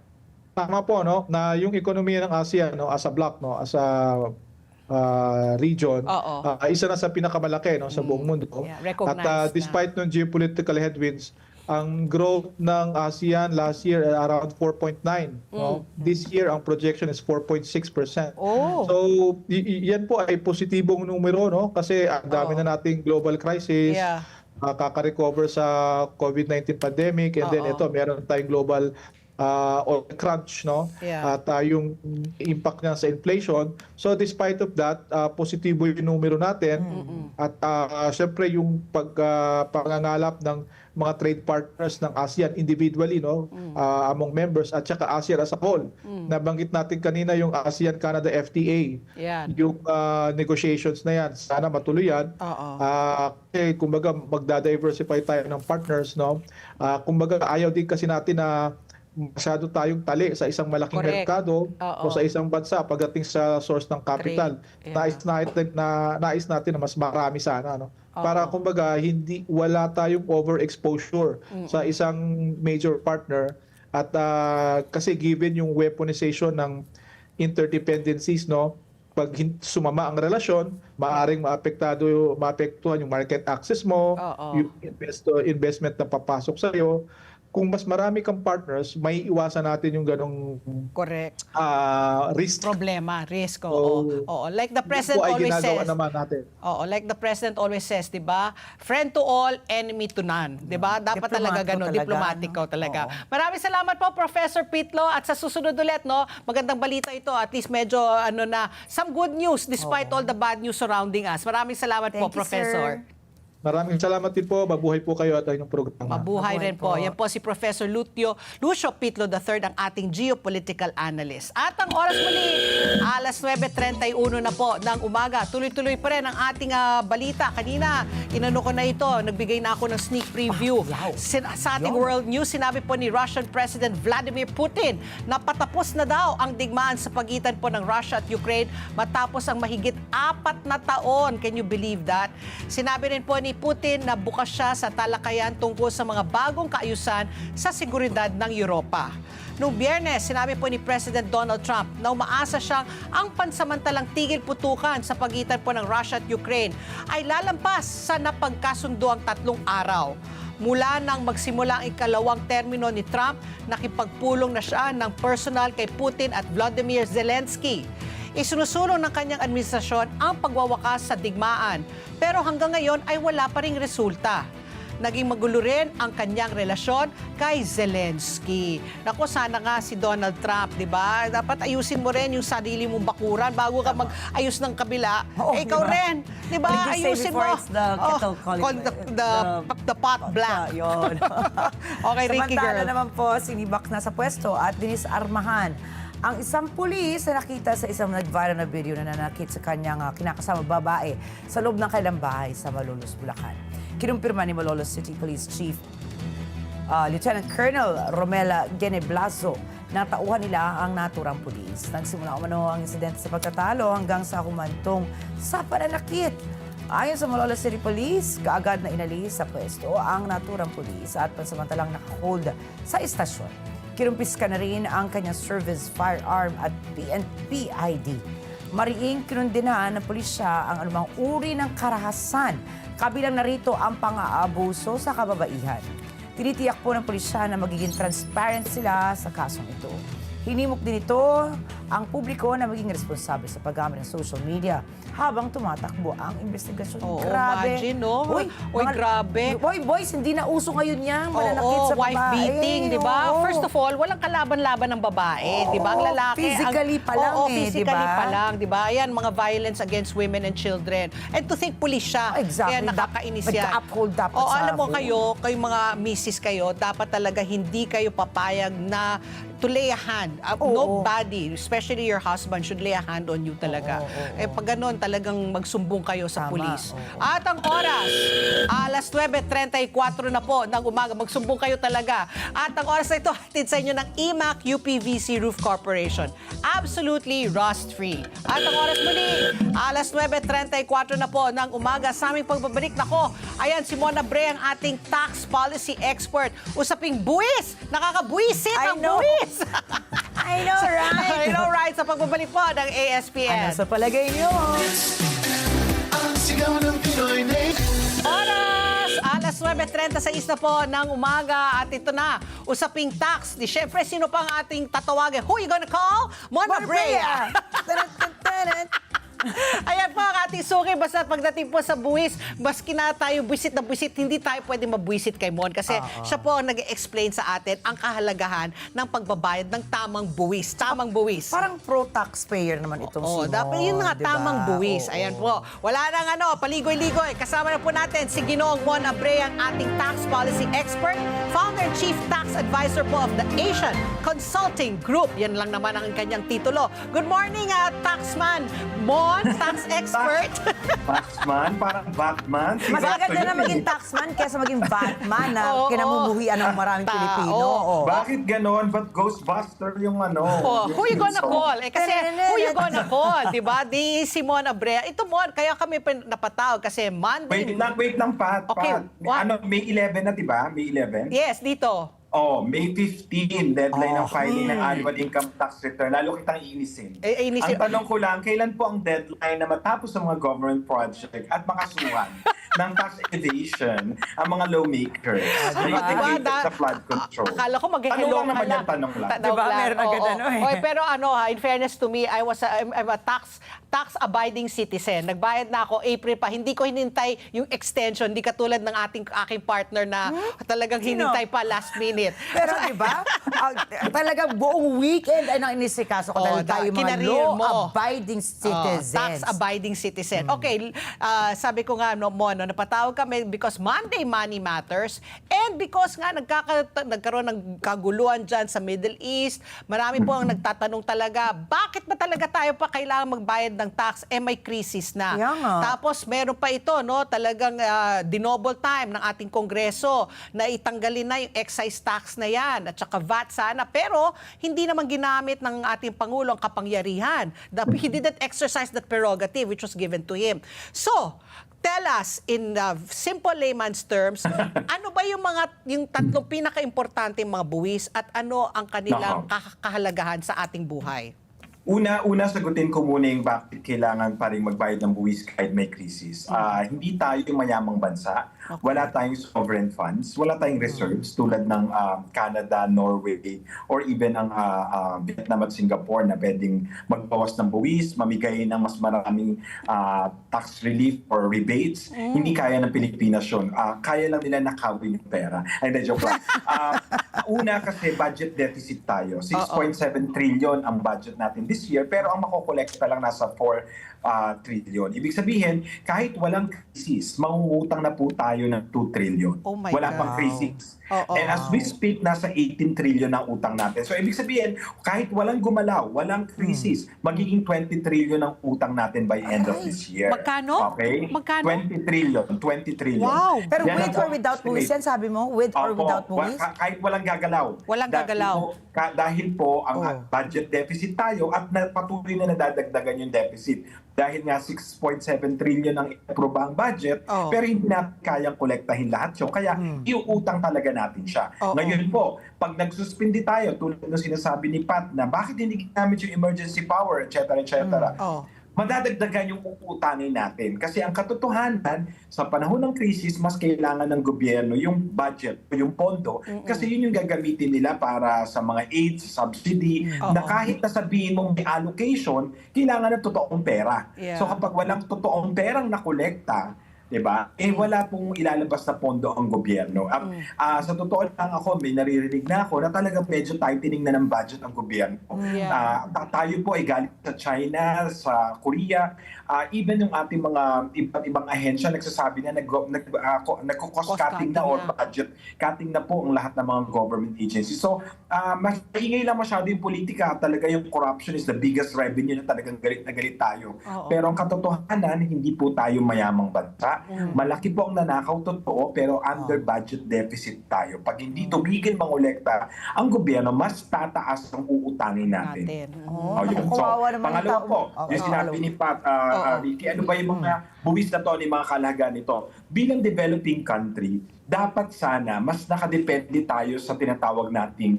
Tama po, no, na yung ekonomiya ng ASEAN, no, as a block, no, as a region, Oo. isa na sa pinakamalaki, no, sa buong mundo. Yeah, recognized At na. despite ng geopolitical headwinds, ang growth ng ASEAN last year ay around 4.9. No? This year, ang projection is 4.6%. Oh. So, yan po ay positibong numero, no? Kasi ang dami na nating global crisis, Yeah. kaka-recover sa COVID-19 pandemic, and then Oo. ito, meron tayong global oil crunch, no? Yeah. At yung impact niya sa inflation. So despite of that, positibo yung numero natin. At syempre yung pangangalap ng mga trade partners ng ASEAN individually, no, among members at saka ASEAN as a whole. Nabanggit natin kanina yung ASEAN-Canada FTA. Yan. Yung negotiations na yan, sana matuloy yan. Oo. Kasi kumbaga magda-diversify tayo ng partners, no? Kumbaga ayaw din kasi natin na masyado tayong tali sa isang malaking Correct. merkado Oo. o sa isang bansa pagdating sa source ng capital. Trade. Yeah. Nais natin na mas marami sana, no? Oo. Para kumbaga wala tayong overexposure sa isang major partner at kasi given yung weaponization ng interdependencies, no? Pag sumama ang relasyon, maaring maapektuhan yung market access mo, Oo. yung investment na papasok sa iyo. Kung mas marami kang partners, may iwasan natin yung ganong Correct. risk. Problema, risk. Oo. So, Oo. Like the Yun President po ay always ginagawa says. naman natin. Oo, like the President always says, 'di ba? Friend to all, enemy to none, 'di ba? Dapat talaga Diplomatiko ganun, talaga, diplomatic no? talaga. Oo. Maraming salamat po, Professor Pitlo, at sa susunod ulit, no? Magandang balita ito, at least medyo some good news despite all the bad news surrounding us. Maraming salamat po, Thank you, Professor. sir. Maraming salamat din po. Mabuhay po kayo at inyong programa. Mabuhay rin po. Yan po si Professor Lucio Pitlo III, ang ating geopolitical analyst. At ang oras muli, alas 9:31 na po ng umaga. Tuloy-tuloy pa rin ang ating balita. Kanina, inano ko na ito. Nagbigay na ako ng sneak preview. Sa ating world news, sinabi po ni Russian President Vladimir Putin na patapos na daw ang digmaan sa pagitan po ng Russia at Ukraine matapos ang mahigit 4 na taon. Can you believe that? Sinabi rin po ni Putin na bukas siya sa talakayan tungkol sa mga bagong kaayusan sa seguridad ng Europa. Noong Biyernes, sinabi po ni President Donald Trump na umaasa siyang ang pansamantalang tigil putukan sa pagitan po ng Russia at Ukraine ay lalampas sa napagkasundo ang 3 araw. Mula nang magsimula ang ikalawang termino ni Trump, nakipagpulong na siya ng personal kay Putin at Volodymyr Zelensky. Isinusulong ng kanyang administrasyon ang pagwawakas sa digmaan, pero hanggang ngayon ay wala pa ring resulta. Naging magulo rin ang kanyang relasyon kay Zelensky. Naku, sana nga si Donald Trump, di ba? Dapat ayusin mo rin yung sarili mong bakuran bago ka mag-ayos ng kabila. Oo, Ikaw diba? rin, di ba? What did you say Ayusin before? mo. It's the kettle calling. The pot black. Yun. Okay, Ricky Samantala girl. naman po, sinibak na sa pwesto at dinisarmahan ang isang pulis na nakita sa isang nag-viral na video na nanakit sa kanyang kinakasama babae sa loob ng kailang bahay sa Malolos, Bulacan. Kinumpirma ni Malolos City Police Chief Lieutenant Colonel Romela Geneblazo na tauhan nila ang naturang pulis. Nagsimula umano ang insidente sa pagtatalo hanggang sa humantong sa pananakit. Ayon sa Malolos City Police, kaagad na inalis sa pwesto ang naturang pulis at pansamantalang nakahold sa istasyon. Kinumpiska na rin ang kanyang service firearm at PNP ID. Mariing kinundina ng pulisya ang anumang uri ng karahasan, kabilang narito ang pang-aabuso sa kababaihan. Tinitiyak po ng pulisya na magiging transparent sila sa kasong ito. Hinimok din ito ang publiko na maging responsable sa paggamit ng social media habang tumatakbo ang investigasyon. Oo, imagine, no? Uy, grabe. Boys, hindi na uso ngayon yan. Mananakit sa wife babae. beating, di ba? Oo. First of all, walang kalaban-laban ng babae, di ba? Ang lalaki. Physically pa lang Oo, eh, physically di ba? pa lang, di ba? Ayan, mga violence against women and children. And to think pulis siya. Exactly. Kaya nakakainis yan. Nagka-uphold dapat Oo, sa alam mo rule. kayong mga misis kayo, dapat talaga hindi kayo papayag na to lay a hand. Nobody, especially your husband, should lay a hand on you talaga. Pag ganon, talagang magsumbong kayo sa Tama, pulis. oo. At ang oras, alas 9:34 na po ng umaga. Magsumbong kayo talaga. At ang oras na ito, hatid sa inyo ng EMAC UPVC Roof Corporation. Absolutely rust-free. At ang oras muli, alas 9:34 na po ng umaga. Sa aming pagbabalik, nako, ayan, si Mona Bre, ang ating tax policy expert. Usaping buwis! Nakakabuwisit I ang know. buwis! I know, right? I know, right? Sa pagbabalik po ng ASPN. Ano sa palagay niyo? Ang sigaw ng Pinoy Nation. Oras! Alas 9:36 na po ng umaga at ito na, usaping tax. Di syempre, sino pang ating tatawagin? Who you gonna call? Mona Brea! Ayan po ang ating suki. Basta pagdating po sa buwis, maski na tayo buwisit na buwisit, hindi tayo pwede mabuwisit kay Mon kasi siya po ang nag-explain sa atin ang kahalagahan ng pagbabayad ng tamang buwis. Tamang buwis. Parang pro-taxpayer naman itong si Mon. Dapat yun nga, di ba? tamang buwis. Oo. Ayan po. Wala nang paligoy-ligoy. Kasama na po natin si Ginoong Mon Abre, ang ating tax policy expert, founder and chief tax advisor po of the Asian Consulting Group. Yan lang naman ang kanyang titulo. Good morning, Taxman Mon, tax expert. Taxman? Parang Batman? Si Mas maganda Batman na yun maging eh. taxman kaysa maging Batman na Oo, kinamumuhian ng maraming Tao. Pilipino. Oo. Bakit ganon? Ba't Ghostbuster yung ano? Oh, who you gonna So, call? Kasi who you gonna call, di ba? Di si Mon Abre. Ito, Mon, kaya kami napatawag kasi Monday. Wait lang, Pat. Okay, Pat. what? Ano, May 11 na, di ba? May 11? Yes, dito. Oh, May 15, deadline ng Oh. filing ng annual income tax return. Lalo kitang iinisin. Iinisin. Ang tanong ko lang, kailan po ang deadline na matapos ang mga government project at makasuhan ng tax evasion ang mga lawmakers dedicated sa flood control? Akala ko mag-hello Tanong lang naman ka yan, tanong lang. Diba? Meron agad ano eh. Oy, pero in fairness to me, I'm a tax-abiding citizen. Nagbayad na ako April pa. Hindi ko hinintay yung extension. Hindi katulad ng aking partner na talagang Sino? hinintay pa last minute. Pero di ba, talagang buong weekend ay nainisikaso ko dahil tayo mga kinarir mo. law-abiding citizens. Tax-abiding citizen. Okay, sabi ko nga, Mon, napatawag kami because Monday money matters and because nga nagkaroon ng kaguluhan dyan sa Middle East. Marami po ang nagtatanong talaga, bakit ba talaga tayo pa kailangan magbayad ng tax? May crisis na. Kaya nga. Tapos meron pa ito, talagang dinoble time ng ating Kongreso na itanggalin na yung excise tax na yan at saka VAT sana. Pero hindi naman ginamit ng ating Pangulo ang kapangyarihan. He didn't exercise that prerogative which was given to him. So, tell us in simple layman's terms, ano ba yung tatlong pinaka-importante mga buwis at ano ang kanilang kahalagahan sa ating buhay? Una, sagutin ko muna yung bakit kailangan pa rin magbayad ng buwis kahit may krisis. Hindi tayo mayamang bansa. Wala tayong sovereign funds. Wala tayong reserves tulad ng Canada, Norway, or even ang Vietnam at Singapore na pwedeng magbawas ng buwis, mamigay ng mas maraming tax relief or rebates. Hindi kaya ng Pilipinas yun. Kaya lang nila nakawin yung pera. Ay, joke lang. Una kasi budget deficit tayo. 6.7 trillion ang budget natin this year, pero ang makokolekta lang nasa 4 trillion. Ibig sabihin, kahit walang crisis, mangungutang na po tayo ng 2 trillion. Oh my Wala God. pang crisis. Oo. And as we speak, nasa 18 trillion ang utang natin. So ibig sabihin, kahit walang gumalaw, walang crisis, magiging 20 trillion ang utang natin by end of this year. Magkano? Okay? Magkano? 20 trillion. 20 trillion. Wow! Pero Yan with ang or without estimate. buwis yan, sabi mo? With or Opo, without buwis? kahit walang gagalaw. Walang Dahil gagalaw. po- dahil po ang Oh. budget deficit tayo at patuloy na nadadagdagan yung deficit. Dahil nga 6.7 trillion ang aprobang budget, Oh. pero hindi natin kayang kolektahin lahat yun. Kaya iuutang talaga natin siya. Oo. Ngayon po, pag nagsuspindi tayo, tulad ng sinasabi ni Pat, na bakit hindi ginamit yung emergency power, etc. Oh. Madadagdagan yung uutangin natin. Kasi ang katotohanan, sa panahon ng krisis, mas kailangan ng gobyerno yung budget, yung pondo, kasi yun yung gagamitin nila para sa mga aid, subsidy, na kahit nasabihin mong may allocation, kailangan ng totoong pera. Yeah. So kapag walang totoong perang nakolekta, 'di ba? Wala pong ilalabas na pondo ang gobyerno. Sa totoo lang ako, may naririnig na ako na talagang medyo tightening na ng budget ang gobyerno. Yeah. Tayo po ay galing sa China, sa Korea, even yung ating mga iba't ibang ahensya nagsasabi na nagko-cost cutting na or budget cutting na po ang lahat ng mga government agencies. So, maingay lang masyado yung politika. Talaga yung corruption is the biggest revenue na talagang galit na galit tayo. Oo. Pero ang katotohanan, hindi po tayo mayamang bansa. Malaki po ang nanakaw, totoo, pero under budget deficit tayo. Pag hindi tumigil mangolekta, ang gobyerno mas tataas ang uutangin natin. Yun. So, kawawa naman ang pangalawa tao. po, Oo. yung sinabi ni Pat, Ricky, ano ba yung mga buwis na to ni mga kalahagahan nito? Bilang developing country, dapat sana mas nakadepende tayo sa tinatawag nating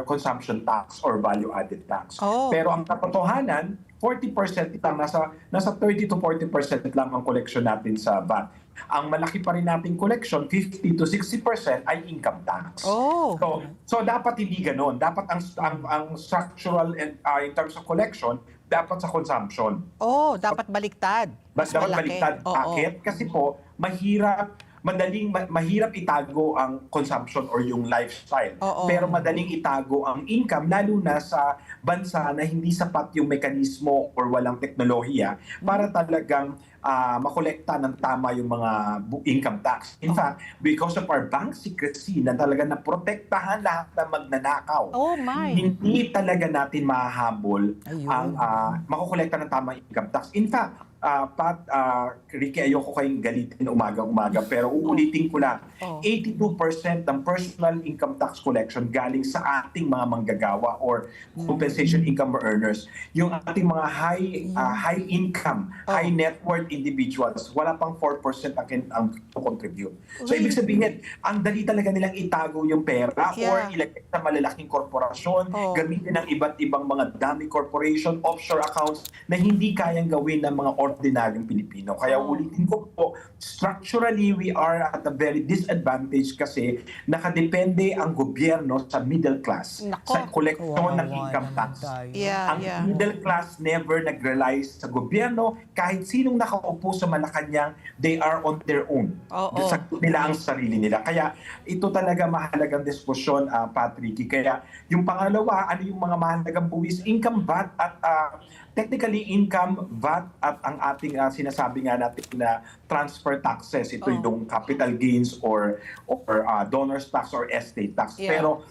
consumption tax or value-added tax. Oh. Pero ang katotohanan, 40% lang, nasa 30 to 40% lang ang collection natin sa VAT. Ang malaki pa rin nating collection, 50 to 60% ay income tax. Oh. So dapat hindi ganoon. Dapat ang structural and in terms of collection, dapat sa consumption. Oh, dapat baliktad. Mas Dapat malaki. baliktad. Oo. Bakit? Kasi po, mahirap itago ang consumption or yung lifestyle. Oo. Pero madaling itago ang income, lalo na sa bansa na hindi sapat yung mekanismo or walang teknolohiya para talagang makolekta ng tama yung mga income tax. In fact, because of our bank secrecy na talaga naprotektahan lahat ng magnanakaw, Oh my. hindi talaga natin mahahabol Ayun. ang makokolekta ng tamang income tax. In fact, Pat, Ricky, ayoko kayong galitin umaga-umaga, pero uulitin ko lang, 82% ng personal income tax collection galing sa ating mga manggagawa or compensation income earners. Yung ating mga high income, high net worth individuals, wala pang 4% ang contribute. So, ibig sabihin, ang dali talaga nilang itago yung pera Yeah. or ilagay sa malalaking korporasyon, gamitin ng iba't ibang mga dummy corporation, offshore accounts na hindi kayang gawin ng mga ordinaryong Pilipino. Kaya ulitin ko po, structurally we are at a very disadvantage kasi nakadepende ang gobyerno sa middle class Nako. sa koleksyon ng Kawawa income naman tax. tayo. Yeah, Ang yeah. middle class never nag-rely sa gobyerno. Kahit sinong nakaupo sa Malacanang, they are on their own. Oo. Sagot nila ang sarili nila. Kaya ito talaga mahalagang diskusyon, Patrick. Kaya yung pangalawa, ano yung mga mahalagang buwis? Income VAT at technically income VAT at ang ating sinasabi nga natin na transfer taxes. Ito yung capital gains or donor's tax or estate tax. Yeah. Pero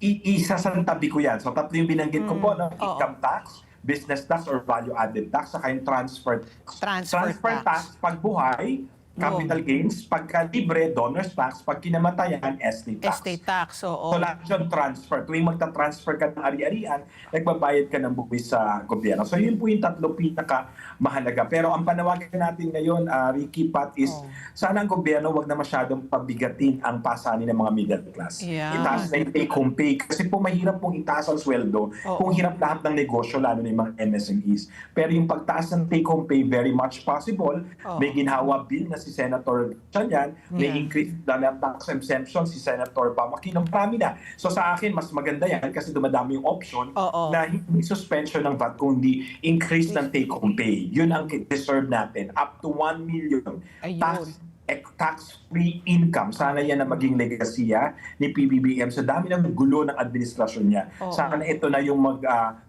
isasantabi ko yan. So tatlo yung binanggit ko po, no? Income tax, business tax or value-added tax, saka yung transfer tax. Transfer tax, pag buhay, capital gains, pagka libre, donor's tax, pag kinamatayan, estate tax. Estate tax, oo. So lahat yun transfer. Tuwing magta-transfer ka ng ari-arian, nagbabayad ka ng buwis sa gobyerno. So yun po yung tatlo pinaka mahalaga. Pero ang panawagan natin ngayon, Ricky, Pat, is sana ang gobyerno wag na masyadong pabigatin ang pasanin ng mga middle class. Yeah. Itaas na yung take-home pay. Kasi po mahirap pong itaas ang sweldo kung hirap lahat ng negosyo, lalo na yung mga MSMEs. Pero yung pagtaas ng take-home pay, very much possible. May ginhawa bill na si Senator Chanyan, may increase na tax exemption si Senator Pamakino. Marami na. So sa akin, mas maganda yan kasi dumadami yung option na hindi suspension ng VAT kundi increase ng take-home pay. Yun ang deserve natin. Up to 1 million. Ayun. Tax tax-free income. Sana yan ang maging legasiya ni PBBM sa dami ng gulo ng administrasyon niya. Sana ito na yung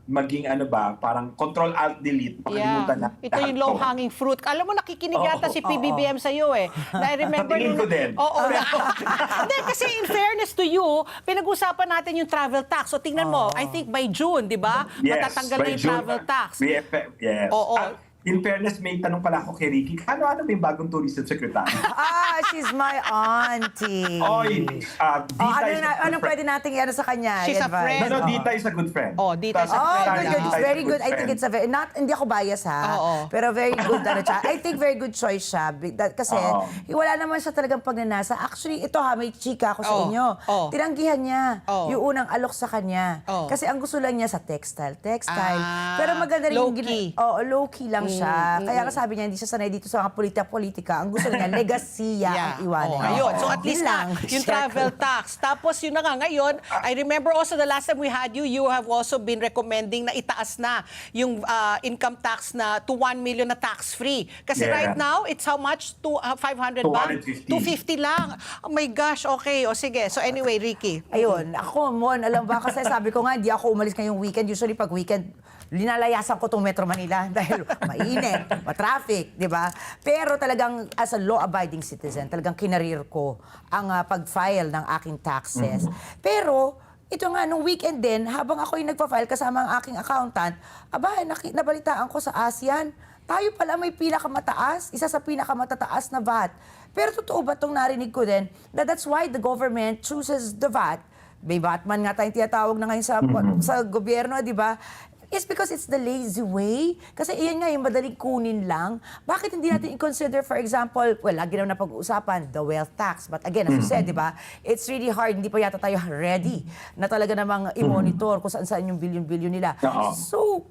maging parang control-alt-delete. Makalimutan na. Ito yung low-hanging fruit. Alam mo, nakikinig yata si PBBM sa'yo eh. Na I remember Patingin ko din. Oo. Hindi, kasi in fairness to you, pinag-usapan natin yung travel tax. So tingnan mo, I think by June, di ba? Yes, Matatanggal na by yung June, travel tax. Yes. Oo. In fairness, may tanong pala ako kay Ricky. Ano may bagong tourism secretary? She's my auntie. Oy, Anong pwede nating i-ano sa kanya? She's a friend. No, Dita is a good friend. Dita is a Oh, friend. good. It's very good. I think it's a very, hindi ako bias ha. Oo. Pero very good siya. I think very good choice siya. Kasi wala naman siya talagang pagnanasa. Actually, ito may chika ako sa inyo. Tinanggihan niya yung unang alok sa kanya. Kasi ang gusto lang niya sa textile. Pero maganda rin low-key. Low-key lang siya. Kaya sabi niya, hindi siya sanay dito sa mga politika. Ang gusto niya, legasiya ang iwanan. Ayun. So at least Yun lang. yung travel tax. Tapos yun na nga ngayon, I remember also the last time we had you, you have also been recommending na itaas na yung income tax na to 1 million na tax-free. Kasi right now, it's how much? 500 ba? 250 lang. Oh my gosh, okay. O sige. So anyway, Ricky. Ayun, ako, Mon, alam ba, kasi sabi ko nga, hindi ako umalis ngayong weekend. Usually pag weekend, linalayasan ko tong Metro Manila dahil mainit, ma-traffic, di ba? Pero talagang as a law-abiding citizen, talagang kinarir ko ang pag-file ng aking taxes. Pero ito nga, nung weekend din, habang ako yung nagpa-file kasama ang aking accountant, nabalitaan ko sa ASEAN, tayo pala may pinakamataas, isa sa pinakamataas na VAT. Pero totoo ba itong narinig ko din, that's why the government chooses the VAT? May Batman nga tayong tinatawag na ngayon sa gobyerno, di ba? It's because it's the lazy way. Kasi iyan nga yung madaling kunin lang. Bakit hindi natin i-consider, for example, lagi naman na pag-uusapan, the wealth tax. But again, as you said, di ba, it's really hard. Hindi pa yata tayo ready na talaga namang i-monitor kung saan-saan yung billion-billion nila. So,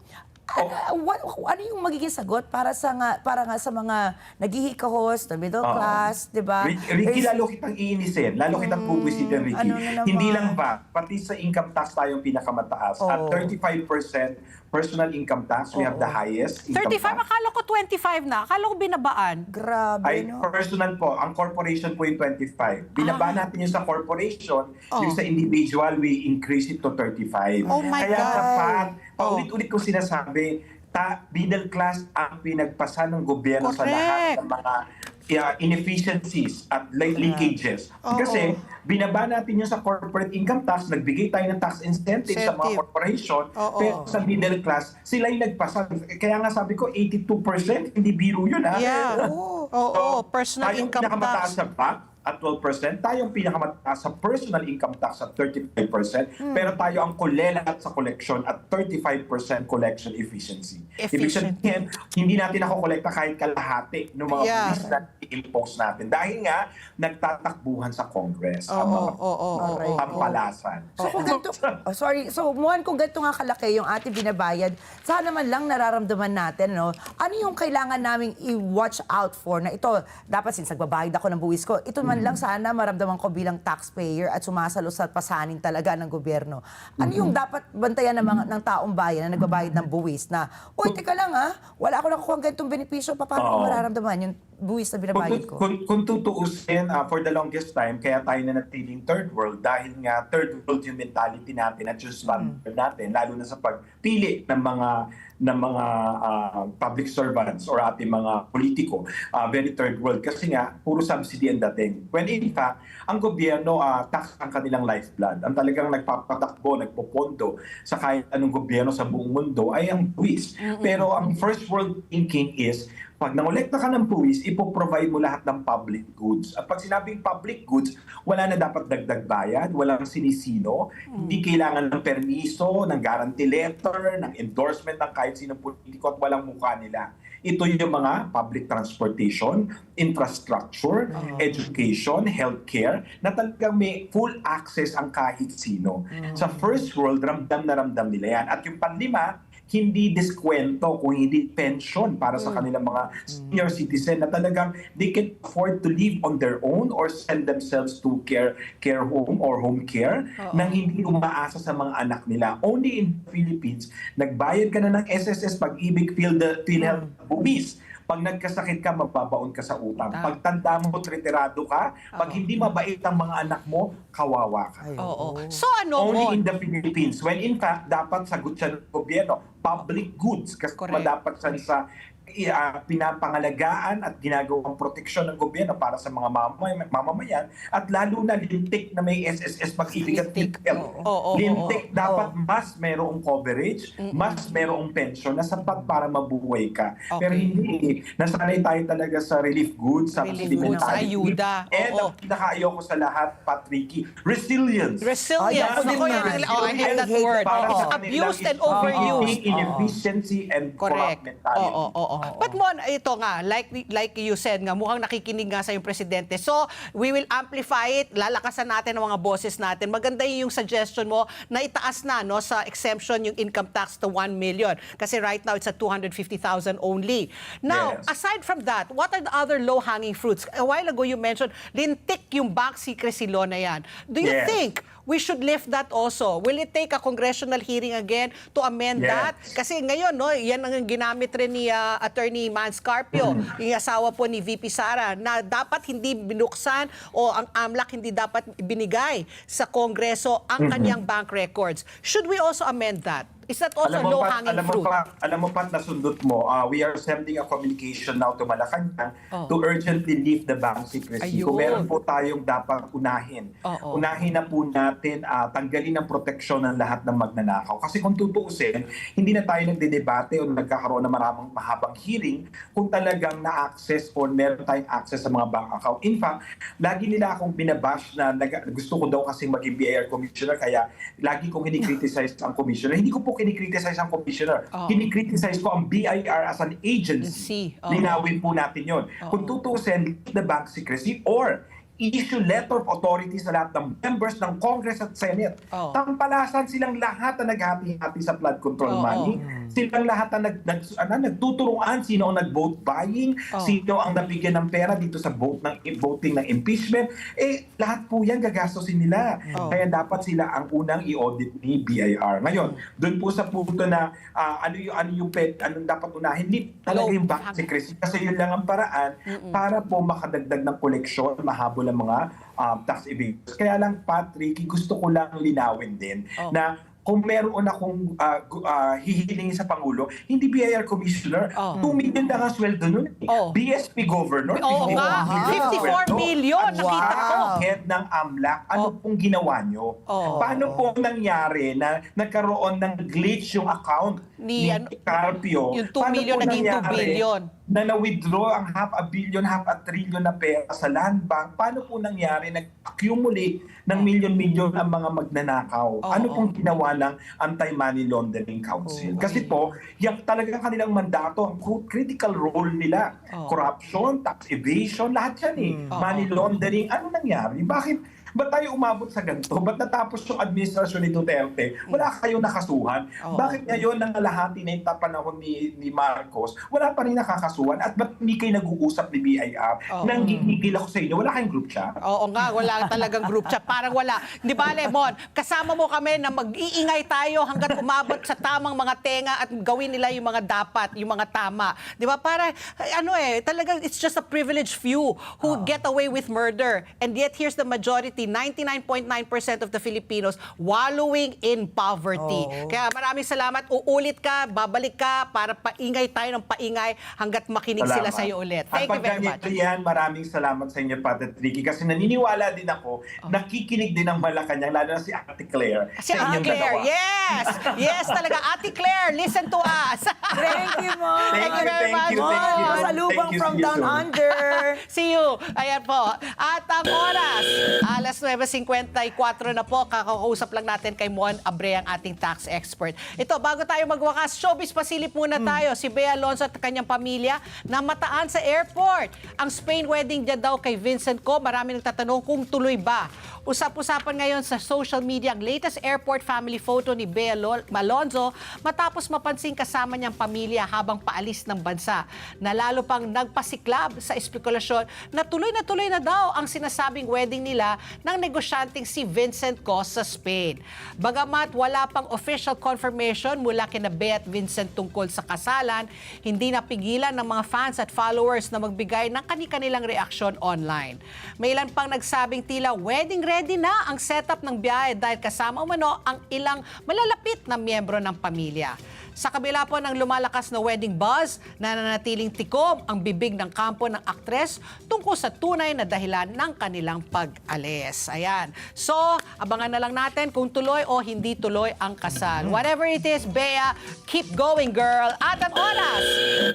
ano yung magiging sagot para nga sa mga naghihikahos, the middle class, di ba? Ricky, lalo kitang iinisin, lalo kitang pupwisitin, Ricky. Ano na naman? Hindi lang ba, pati sa income tax tayong pinakamataas. At 35% personal income tax, we have the highest income 35? tax. Akala ko 25 na. Akala ko binabaan. Grabe, Ay, no? personal po. Ang corporation po yung 25. Binaba natin yung sa corporation, yung sa individual, we increase it to 35. Oh my Kaya God. dapat, paulit-ulit ko sinasabi, middle class ang pinagpasa ng gobyerno sa lahat ng mga inefficiencies at leakages. Kasi binaba natin yung sa corporate income tax, nagbigay tayo ng tax incentive sa mga corporation, pero sa middle class, sila yung nagpasa. Kaya nga sabi ko, 82%, hindi biro yun ha. Yeah. Personal tayong income pinakamataas tax. sa VAT at 12%, tayong pinakamataas sa personal income tax at 35%, pero tayo ang kulelat sa collection at 35% collection efficiency. Ibig sabihin, hindi natin nakokolekta kahit kalahati ng mga buwis na i-impose natin. Dahil nga, nagtatakbuhan sa Congress ang mga pampalasan. So kung ganito, Muan, kung ganito nga kalaki yung ating binabayad, sana man lang nararamdaman natin, no? Ano yung kailangan naming i-watch out for na ito, dapat since nagbabayad ako ng buwis ko, ito man lang sana maramdaman ko bilang taxpayer at sumasalo sa pasanin talaga ng gobyerno. Ano yung dapat bantayan ng taong bayan na nagbabayad ng buwis na, teka lang wala ako nakukuha ganitong benepisyo, paano ko mararamdaman yung buwis na binabayad ko? Kung tutuusin, for the longest time, kaya tayo na natiling third world dahil nga third world yung mentality natin at yung standard natin, lalo na sa pagpili ng mga public servants or ating mga politiko, very third world. Kasi nga, puro subsidy ang dating. When in fact, ang gobyerno, tax ang kanilang lifeblood. Ang talagang nagpapatakbo, nagpopondo sa kahit anong gobyerno sa buong mundo ay ang buwis. Pero ang first world thinking is, pag nangolekta ka ng buwis, ipoprovide mo lahat ng public goods. At pag sinabing public goods, wala na dapat dagdag bayad, walang sinisino, hindi kailangan ng permiso, ng guarantee letter, ng endorsement ng kahit sinong politiko at walang mukha nila. Ito yung mga public transportation, infrastructure, education, healthcare, na talagang may full access ang kahit sino. Sa first world, ramdam na ramdam nila yan. At yung panlima, hindi diskwento kung hindi pension para sa kanilang mga senior citizen na talagang they can afford to live on their own or send themselves to care home or home care nang hindi umaasa sa mga anak nila. Only in the Philippines, nagbayad ka na ng SSS, Pag-ibig, PhilHealth, buwis Pag nagkasakit ka, magbabaon ka sa utang. Pag tanda mo, retirado ka. Pag hindi mabait ang mga anak mo, kawawa ka. Oo. So ano, Only Mon? in the Philippines. When in fact, dapat sagot siya ng gobyerno. Public goods. Kasi Correct. dapat siya sa pinapangalagaan at ginagawang proteksyon ng gobyerno para sa mga mamamayan at lalo na lintik na may SSS pag-ibig at PhilHealth. Lintik dapat mas merong coverage, mas merong pension na sapat para mabuhay ka. Pero hindi. Nasanay tayo talaga sa relief goods, sa Relief goods, sa ayuda. And ang pinaka-ayoko sa lahat, Patricky, resilience. Resilience. Ay, Ako ako yan din ang- I hate that I hate word. Para Oo. sa kanilang Abused and overused. inefficiency and Correct. corrupt mentality. Oo. But Mon, ito nga, like you said nga, mukhang nakikinig nga sa yung presidente. So, we will amplify it, lalakasan natin ang mga boses natin. Maganda yung suggestion mo na itaas na no sa exemption yung income tax to 1 million. Kasi right now, it's at 250,000 only. Now, Yes. aside from that, what are the other low-hanging fruits? A while ago, you mentioned, lintik yung bank secrecy law na yan. Do you Yes. think we should lift that also? Will it take a congressional hearing again to amend Yes. that? Kasi ngayon, no, yan ang ginamit rin ni Attorney Mans Carpio, yung asawa po ni VP Sara, na dapat hindi binuksan o ang AMLAC hindi dapat binigay sa Kongreso ang kanyang bank records. Should we also amend that? Is that also low-hanging fruit? Alam mo pa, nasundot mo, we are sending a communication now to Malacanang Oh. to urgently lift the bank secrecy. Ayun. Kung meron po tayong dapat unahin, Oo. unahin na po natin tanggalin ang proteksyon ng lahat ng magnanakaw. Kasi kung tutuusin, hindi na tayo nagdedebate o nagkakaroon ng maraming mahabang hearing kung talagang na-access or meron tayong access sa mga bank account. In fact, lagi nila akong binabash na gusto ko daw kasi maging BIR commissioner kaya lagi kong hinikriticize ang commissioner. Hindi ko po kinikriticize ang commissioner. Kinikriticize ko ang BIR as an agency. Oo. Linawin po natin yun. Kung tutuusin, the bank secrecy or issue letter of authority sa lahat ng members ng Congress at Senate. Oo. Tampalasan silang lahat na naghati-hati sa flood control Oo. money. Silang lahat na nagtuturuan sino ang nag-vote buying, sino ang nabigyan ng pera dito sa voting ng impeachment. Lahat po yan gagastosin nila. Kaya dapat sila ang unang i-audit ni BIR. Ngayon, doon po sa punto na anong dapat unahin, hindi talaga yung bank secrecy. Kasi yun lang ang paraan para po makadagdag ng koleksyon, mahabol ang mga tax evaders. Kaya lang, Patrick, gusto ko lang linawin din na kung meron akong hihilingin sa Pangulo, hindi BIR Commissioner, 2 million na nga sweldo nun. BSP Governor, Oo nga, 54 million, nakita ko. Head ng AMLAC, ano pong ginawa nyo? Paano po nangyari na nagkaroon ng glitch yung account ni Carpio? Yung 2 million naging 2 billion. Na na-withdraw ang half a trillion na pera sa land bank, paano po nangyari nag-accumulate ng milyon-milyon ang mga magnanakaw? Ano pong ginawa ng Anti-Money Laundering Council? Kasi po, yung talagang kanilang mandato, ang critical role nila, corruption, tax evasion, lahat yan money laundering, ano nangyari? Bakit? Ba't tayo umabot sa ganito? Ba't natapos yung administrasyon ni Duterte? Wala kayong nakasuhan. Bakit ngayon nang kalahati na yung panahon ni Marcos, wala pa rin nakakasuhan? At ba't hindi kayo nag-uusap ni BIR? Nang gigil ako sa inyo, wala kayong group chat? Oo nga, wala talagang group chat. Parang wala. Di ba, Lemon? Kasama mo kami na mag-iingay tayo hanggat umabot sa tamang mga tenga at gawin nila yung mga dapat, yung mga tama. Di ba? Para, talagang it's just a privileged few who get away with murder. And yet, here's the majority, 99.9% of the Filipinos wallowing in poverty. Kaya maraming salamat. Uulit ka, babalik ka para paingay tayo ng paingay hanggat makinig sila sa iyo ulit. Thank you very much. At pag yan, maraming salamat sa inyo, Pat at Ricky, kasi naniniwala din ako, nakikinig din ang Malacanang, lalo na si Ate Claire. Si Ate Claire, yes! Yes, talaga. Ate Claire, listen to us. Thank you, Mom. Thank you very much. Pasalubong from down under. See you. Ayan po. At ang oras, alas 9:54 na po. Kakausap lang natin kay Mon Abre, ang ating tax expert. Ito, bago tayo magwakas, showbiz pasilip muna tayo. Si Bea Alonzo at kanyang pamilya namataan sa airport. Ang Spain wedding niya daw kay Vincent Co. Marami nagtatanong kung tuloy ba. Usap-usapan ngayon sa social media ang latest airport family photo ni Bea Bea Malonzo matapos mapansing kasama niyang pamilya habang paalis ng bansa, na lalo pang nagpasiklab sa espekulasyon na tuloy na daw ang sinasabing wedding nila ng negosyanteng si Vincent Cos sa Spain. Bagamat wala pang official confirmation mula kina Bea at Vincent tungkol sa kasalan, hindi napigilan ng mga fans at followers na magbigay ng kani-kanilang reaksyon online. May ilan pang nagsabing tila wedding ready na ang setup ng biyahe dahil kasama umano ang ilang malalapit na miyembro ng pamilya. Sa kabila po ng lumalakas na wedding buzz, nananatiling tikom ang bibig ng kampo ng aktres tungkol sa tunay na dahilan ng kanilang pag-alis. Ayan. So, abangan na lang natin kung tuloy o hindi tuloy ang kasal. Whatever it is, Bea, keep going, girl. At ang oras,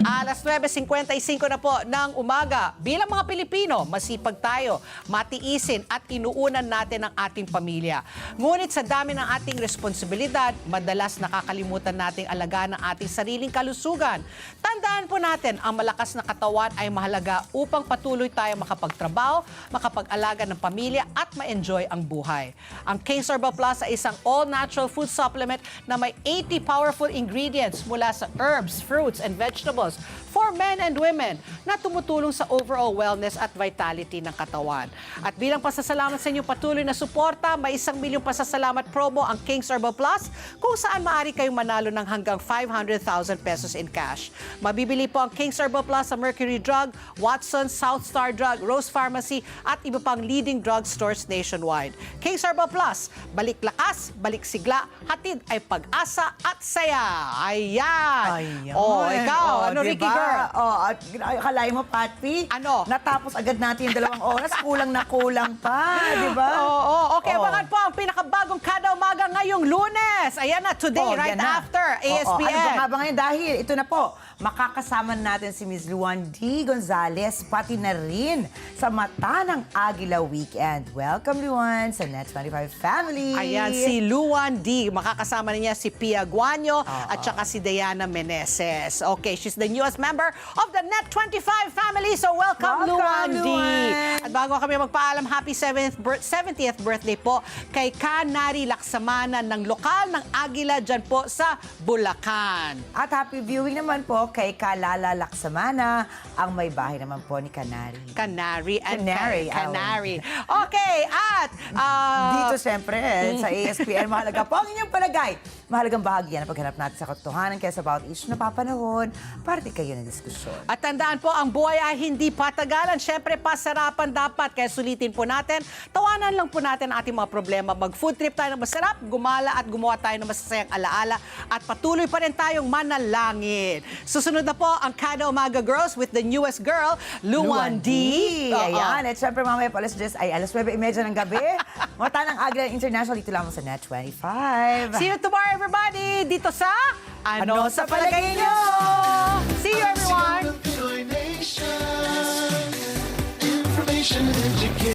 alas 9:55 na po ng umaga. Bilang mga Pilipino, masipag tayo, matiisin at inuunan natin ang ating pamilya. Ngunit sa dami ng ating responsibilidad, madalas nakakalimutan nating alagaan ng ating sariling kalusugan. Tandaan po natin, ang malakas na katawan ay mahalaga upang patuloy tayo makapagtrabaho, makapag-alaga ng pamilya at ma-enjoy ang buhay. Ang King's Herbal Plus ay isang all-natural food supplement na may 80 powerful ingredients mula sa herbs, fruits, and vegetables for men and women na tumutulong sa overall wellness at vitality ng katawan. At bilang pasasalamat sa inyong patuloy na suporta, may 1 milyong pasasalamat promo ang King's Herbal Plus kung saan maaari kayong manalo ng hanggang 500,000 pesos in cash. Mabibili po ang King's Herbal Plus sa Mercury Drug, Watsons, South Star Drug, Rose Pharmacy at iba pang leading drug stores nationwide. King's Herbal Plus, balik lakas, balik sigla, hatid ay pag-asa at saya. Ayan! Oh, ikaw, ano, Ricky Girl? Oh, at akalain mo, Patpi? Ano? Natapos agad natin yung 2 oras, kulang na kulang pa, di ba? Oo, okay. Oo. Abangan po ang pinakabagong Kada Umaga ngayong Lunes. Ayan na, today, Oh, right yan na. after ASPN. Ano ba nga ba ngayon? Dahil ito na po, makakasama natin si Ms. Luan D. Gonzales, pati na rin sa Mata ng Agila Weekend. Welcome, Luan, sa Net25 Family. Ayan, si Luan D. Makakasama niya si Pia Guanyo at saka si Diana Meneses. Okay, she's the newest member of the Net25 family. So welcome, Luan D. Luan. At bago kami magpaalam, happy 70th birthday po kay Kanari Laksamana ng lokal ng Agila dyan po sa Bulacan. At happy viewing naman po kay Kalala Laksamana, ang may bahay naman po ni Canary. Canary and Canary, Canary. Okay, at Dito siyempre sa ASPN, mahalaga po ang inyong palagay. Mahalagang bahagi yan ang paghanap natin sa katotohanan kaya sa bawat issue na papanahon, parte kayo ng diskusyon. At tandaan po, ang buhay ay hindi patagalan. Siyempre, pasarapan dapat. Kaya sulitin po natin, tawanan lang po natin ang ating mga problema. Mag-food trip tayo ng masarap, gumala at gumawa tayo ng masasayang alaala. At patuloy pa rin tayong manalangin. Susunod na po ang Kada Umaga Girls with the newest girl, Luan D. Ayan. At syempre mamaya po alas 9:30 ng gabi. Mata ng Agila International dito lamang sa Net25. See you tomorrow, everybody, dito sa Ano sa Palagay Nyo? See you, everyone! Pinoy Nation. Information and education.